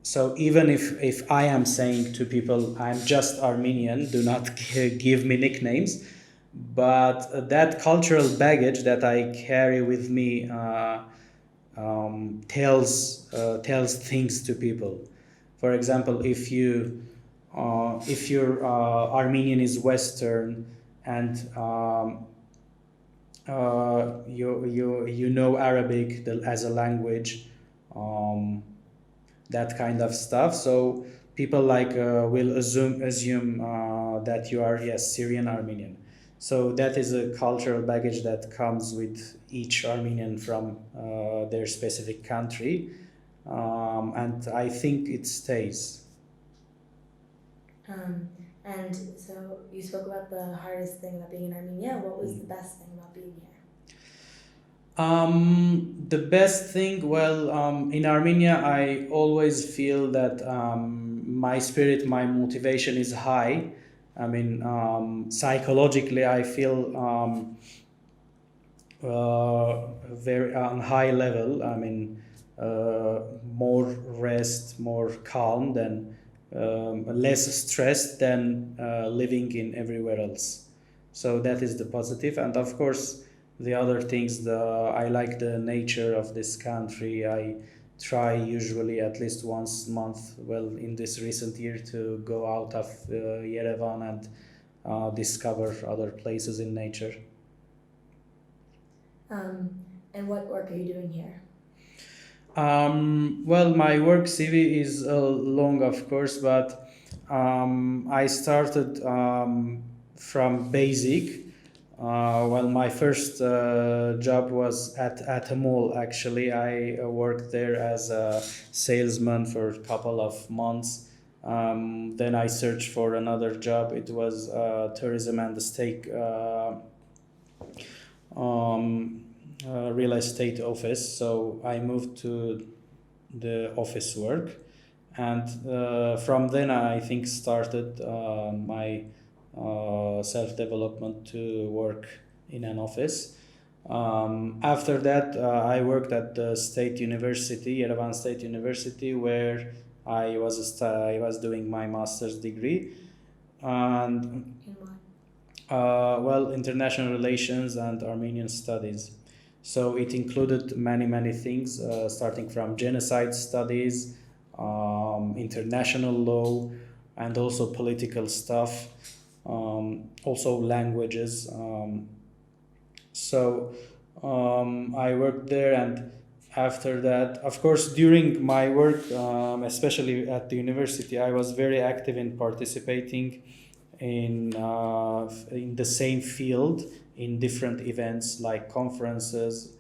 S2: So even if I am saying to people I'm just Armenian, do not give me nicknames, but that cultural baggage that I carry with me tells things to people. For example, if your Armenian is Western, and you know Arabic as a language, that kind of stuff. So people like will assume that you are, yes, Syrian Armenian. So that is a cultural baggage that comes with each Armenian from their specific country, and I think it stays.
S1: And so you spoke about the hardest thing about being in Armenia. What was the best thing about being here?
S2: The best thing, well, in Armenia, I always feel that my spirit, my motivation is high. I mean, psychologically, I feel very on high level. I mean, more rest, more calm, than less stressed than living in everywhere else. So that is the positive, and of course, the other things. I like the nature of this country. I try usually at least once a month. Well, in this recent year, to go out of Yerevan and discover other places in nature.
S1: And what work are you doing here?
S2: Well, my work CV is long, of course, but I started from basic. Well, my first job was at a mall, actually. I worked there as a salesman for a couple of months. Then I searched for another job. It was tourism and estate, real estate office. So I moved to the office work, and from then I think started my self-development to work in an office. After that, I worked at the State University, Yerevan State University, where I was doing my master's degree, and
S1: In what?
S2: well, international relations and Armenian studies. So it included many things, starting from genocide studies, international law, and also political stuff, also languages. So I worked there, and after that, of course, during my work, especially at the university, I was very active in participating in the same field in different events like conferences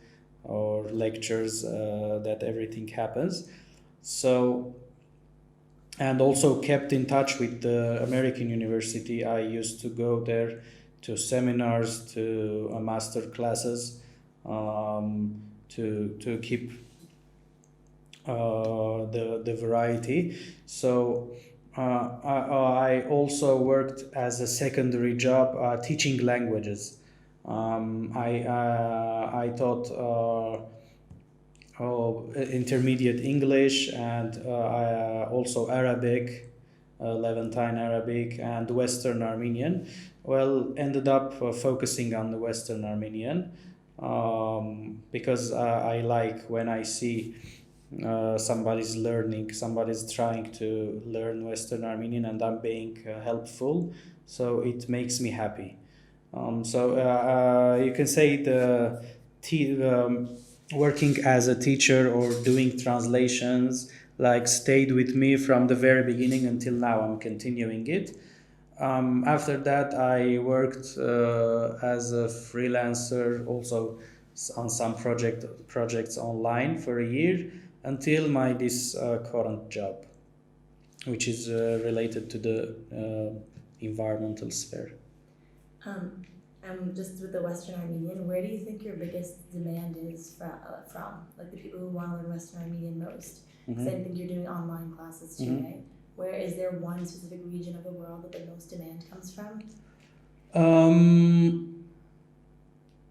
S2: or lectures, that everything happens. So and also kept in touch with the American university. I used to go there to seminars, to master classes, to keep the variety. So I also worked as a secondary job teaching languages. I taught intermediate English and also Arabic, Levantine Arabic, and Western Armenian. Well, ended up focusing on the Western Armenian because I like when I see somebody's learning, somebody's trying to learn Western Armenian, and I'm being helpful. So it makes me happy. You can say working as a teacher or doing translations like stayed with me from the very beginning until now. I'm continuing it. After that, I worked as a freelancer also on some projects online for a year until my this current job, which is related to the environmental sphere.
S1: Um, just with the Western Armenian, where do you think your biggest demand is from? Like the people who want to learn Western Armenian most? Because I think you're doing online classes too, right? Where is there one specific region of the world that the most demand comes from?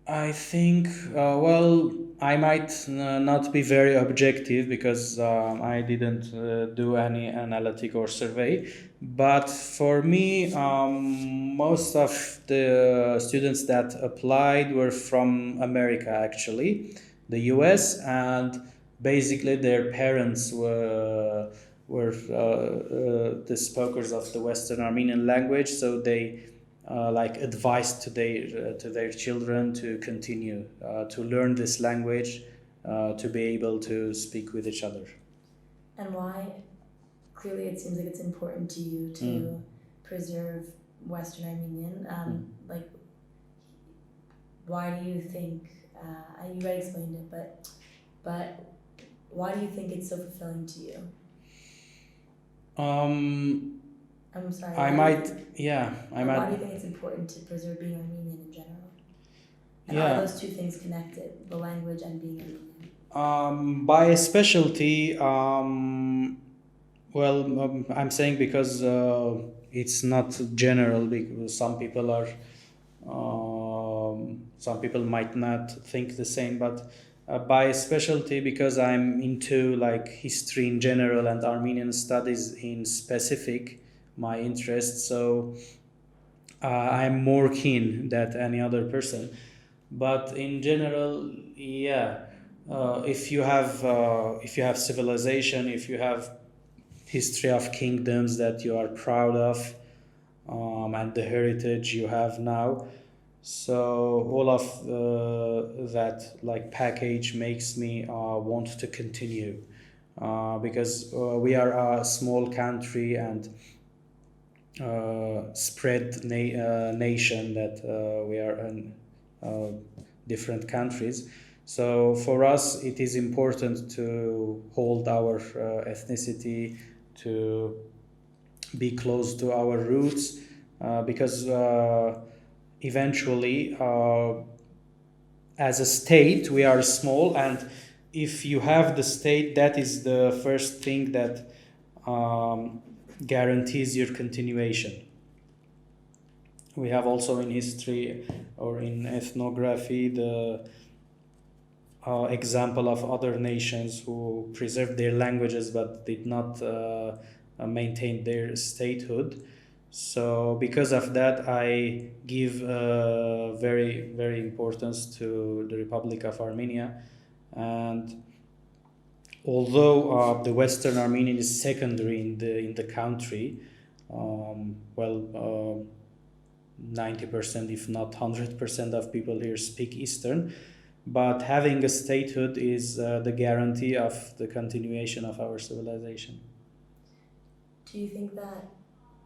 S2: I think, well, I might not be very objective because I didn't do any analytic or survey. But for me, most of the students that applied were from America, actually, the US, and basically their parents were the speakers of the Western Armenian language, so they like advice to their children to continue to learn this language to be able to speak with each other.
S1: And why? Clearly, it seems like it's important to you to preserve Western Armenian. Like, why do you think? You already explained it, but why do you think it's so fulfilling to you? I'm sorry. Why do you think it's important to preserve being Armenian in general? And are those two things connected, the language and being Armenian?
S2: By a specialty, I'm saying because it's not general. Because some people might not think the same, but by specialty because I'm into like history in general and Armenian studies in specific, my interest. So I'm more keen than any other person. But in general, yeah, if you have civilization, if you have history of kingdoms that you are proud of, and the heritage you have now, so all of that like package makes me want to continue because we are a small country and spread nation that we are in different countries. So for us, it is important to hold our ethnicity, to be close to our roots, because eventually, as a state, we are small, and if you have the state, that is the first thing that guarantees your continuation. We have also in history or in ethnography the example of other nations who preserved their languages but did not maintain their statehood. So because of that, I give very, very importance to the Republic of Armenia. And although the Western Armenian is secondary in the country, 90%, if not 100% of people here speak Eastern, but having a statehood is the guarantee of the continuation of our civilization.
S1: Do you think that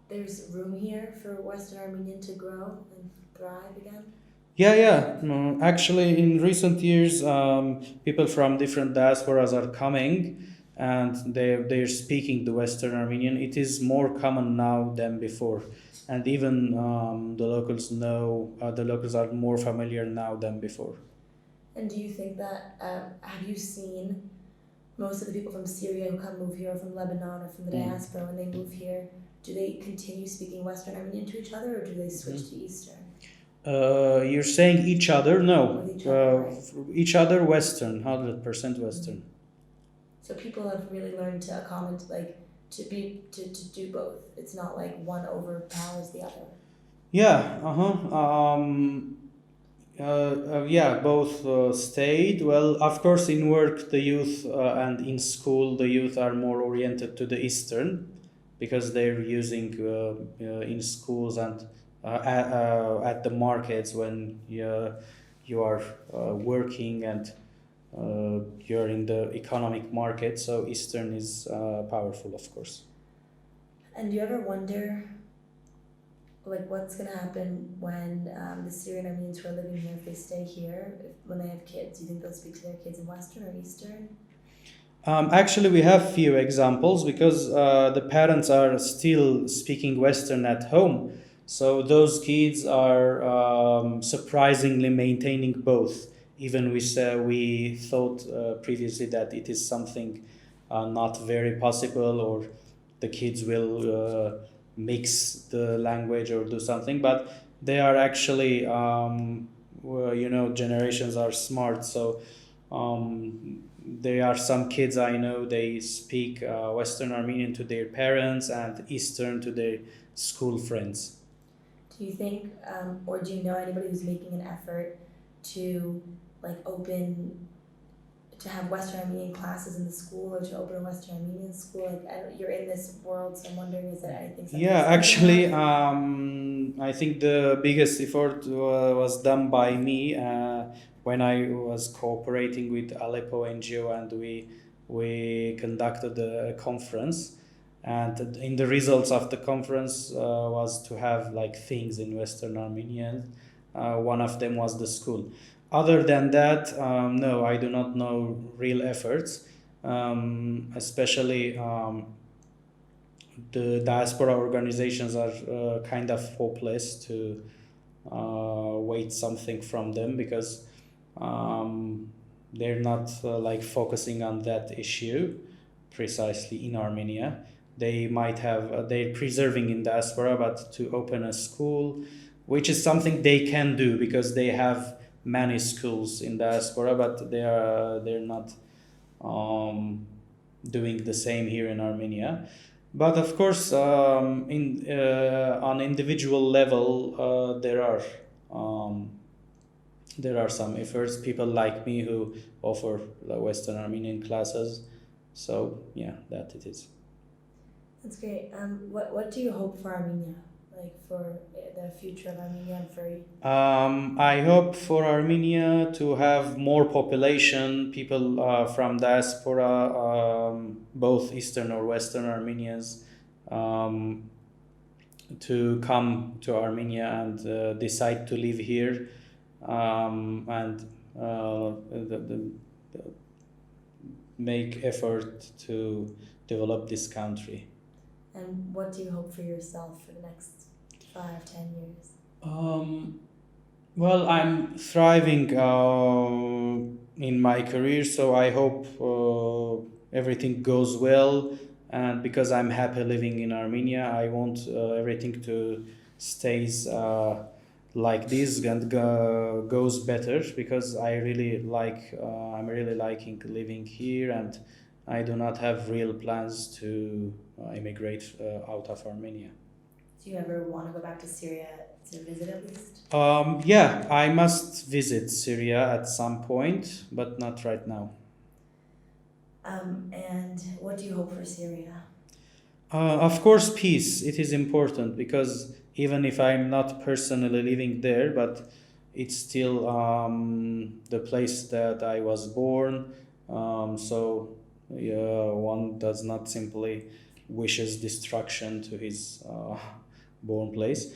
S1: there's room here for Western Armenian to grow and thrive again?
S2: Yeah. Actually, in recent years, people from different diasporas are coming and they're speaking the Western Armenian. It is more common now than before, and even the locals are more familiar now than before.
S1: And do you think that, have you seen most of the people from Syria who move here, or from Lebanon, or from the
S2: Mm.
S1: diaspora, when they move here, do they continue speaking Western Armenian to each other, or do they switch to Eastern?
S2: You're saying each other? No.
S1: With each other, right.
S2: Each other Western, 100% Western.
S1: So people have really learned to accommodate, like, to do both. It's not like one overpowers the other.
S2: Yeah, yeah, both stayed. Well, of course, in work, the youth and in school, the youth are more oriented to the Eastern because they're using in schools and at the markets when you are working and you're in the economic market. So Eastern is powerful, of course.
S1: And do you ever wonder, like, what's gonna happen when the Syrian Armenians who are living here, if they stay here, when they have kids? Do you think they'll speak to their kids in Western or Eastern?
S2: Actually, we have few examples because the parents are still speaking Western at home. So those kids are surprisingly maintaining both. Even we thought previously that it is something not very possible, or the kids will mix the language or do something. But they are actually, generations are smart. So there are some kids I know, they speak Western Armenian to their parents and Eastern to their school friends.
S1: Do you think, or do you know anybody who's making an effort to, like, to have Western Armenian classes in the school, or to open a Western Armenian school? Like, you're in this world, so I'm wondering, is there anything?
S2: Yeah, actually, I think the biggest effort was done by me when I was cooperating with Aleppo NGO, and we conducted a conference. And in the results of the conference was to have like things in Western Armenian. One of them was the school. Other than that, no, I do not know real efforts, especially. The diaspora organizations are kind of hopeless to wait something from them because they're not like focusing on that issue precisely in Armenia. They might have they're preserving in diaspora, but to open a school, which is something they can do because they have many schools in diaspora, but they're not doing the same here in Armenia. But of course, on individual level, there are some efforts. People like me who offer the Western Armenian classes. So yeah, that it is.
S1: That's great. What do you hope for Armenia, like for the future of Armenia and for you?
S2: I hope for Armenia to have more population, people from diaspora, both Eastern or Western Armenians, to come to Armenia and decide to live here, and make effort to develop this country.
S1: And what do you hope for yourself for the next 5-10 years?
S2: Well, I'm thriving in my career, so I hope everything goes well. And because I'm happy living in Armenia, I want everything to stays like this and goes better because I'm really liking living here, and I do not have real plans to immigrate out of Armenia.
S1: Do you ever want to go back to Syria to visit at least?
S2: Yeah, I must visit Syria at some point, but not right now.
S1: And what do you hope for Syria?
S2: Of course, peace. It is important because even if I'm not personally living there, but it's still the place that I was born. So yeah, one does not simply wishes destruction to his born place.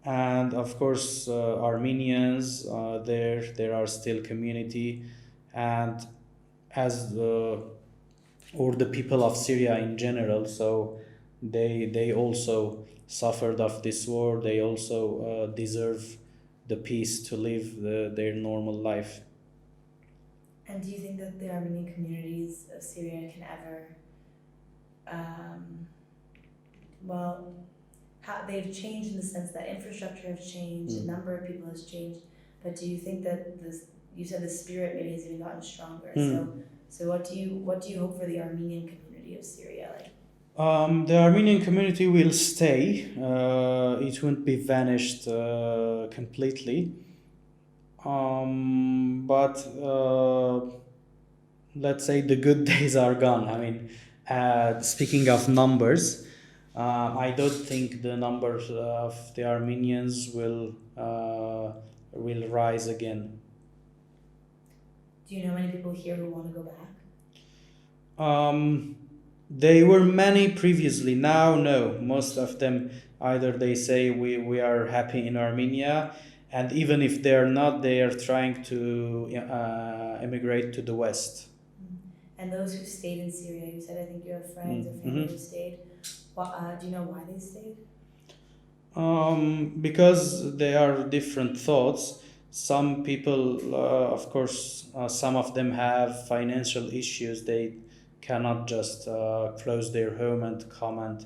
S2: And of course, Armenians there are still community, and as or the people of Syria in general. So they also suffered of this war. They also deserve the peace to live their normal life.
S1: And do you think that the Armenian communities of Syria can ever, um, well, how they've changed in the sense that infrastructure has changed, the number of people has changed, but do you think that this, you said the spirit maybe has even gotten stronger, so what do you hope for the Armenian community of Syria, like?
S2: The Armenian community will stay. It won't be vanished completely. But let's say the good days are gone. I mean, speaking of numbers, I don't think the numbers of the Armenians will rise again.
S1: Do you know many people here who want to go back?
S2: There were many previously. Now, no. Most of them either they say we are happy in Armenia, and even if they are not, they are trying to emigrate to the West.
S1: And those who stayed in Syria, you said I think you have friends or family who stayed. Do you know why they stayed?
S2: Because there are different thoughts. Some people, of course, some of them have financial issues. They cannot just close their home and come and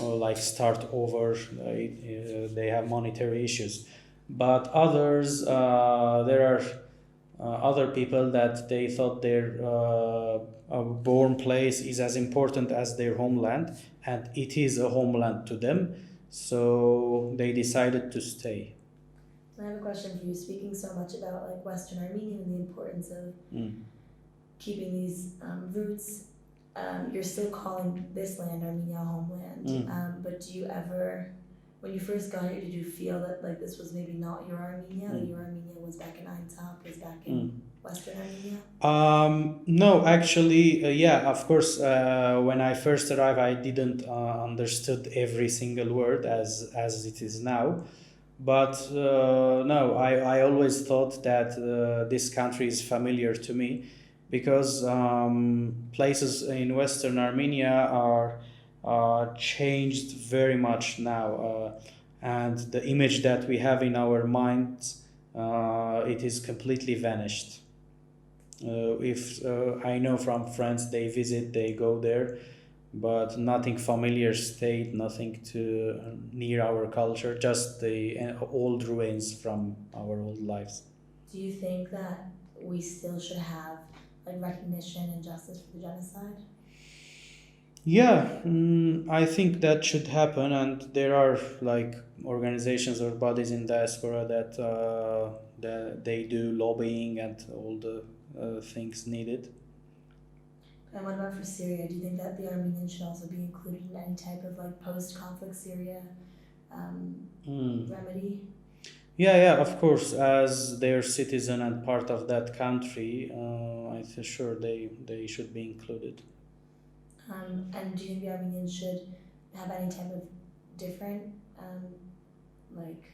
S2: like start over. They have monetary issues. But others, there are other people that they thought their born place is as important as their homeland, and it is a homeland to them, so they decided to stay.
S1: I have a question for you. Speaking so much about like Western Armenia and the importance of keeping these roots, you're still calling this land Armenia homeland. But do you ever, when you first got here, did you feel that like this was maybe not your Armenia? Like your Armenia was back in Aintab, was back in Western Armenia?
S2: No, actually, yeah, of course. When I first arrived, I didn't understood every single word as it is now. But no, I always thought that this country is familiar to me because places in Western Armenia are changed very much now, and the image that we have in our minds, it is completely vanished. If I know from friends, they visit, they go there, but nothing familiar stayed, nothing to near our culture, just the old ruins from our old lives.
S1: Do you think that we still should have like recognition and justice for the genocide?
S2: Yeah, I think that should happen, and there are like organizations or bodies in diaspora that they do lobbying and all the things needed.
S1: And what about for Syria? Do you think that the Armenians should also be included in any type of like post-conflict Syria remedy?
S2: Yeah, of course. As their citizen and part of that country, I feel sure they should be included.
S1: And do you think the Armenians should have any type of different, like,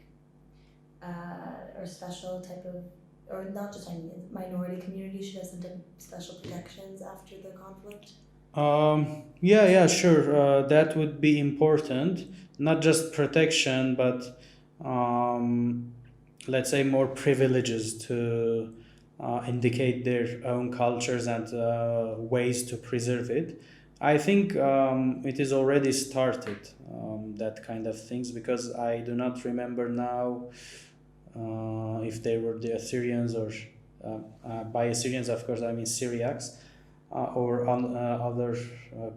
S1: or special type of, or not just Armenians, minority communities should have some type of special protections after the conflict?
S2: Yeah, sure. That would be important. Not just protection, but let's say more privileges to indicate their own cultures and ways to preserve it. I think it is already started, that kind of things, because I do not remember now if they were the Assyrians or by Assyrians, of course, I mean Syriacs, or other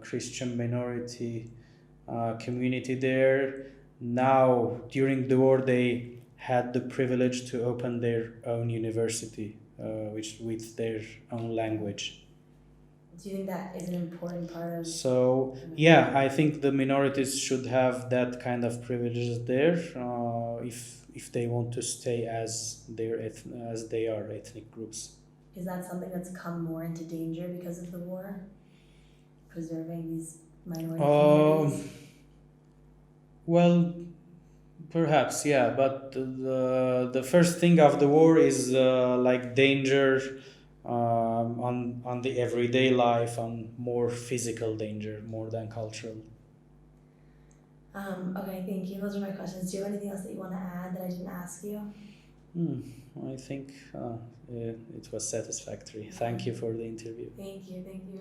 S2: Christian minority community there. Now, during the war, they had the privilege to open their own university, which with their own language.
S1: Do you think that is an important part of?
S2: So yeah, I think the minorities should have that kind of privileges there, if they want to stay as as they are ethnic groups.
S1: Is that something that's come more into danger because of the war? Preserving these minority communities?
S2: Well, perhaps, yeah, but the first thing of the war is like danger on the everyday life, on more physical danger more than cultural.
S1: Okay, thank you. Those are my questions. Do you have anything else that you want to add that I didn't ask you?
S2: I think it was satisfactory. Thank you for the interview.
S1: Thank you. Thank you.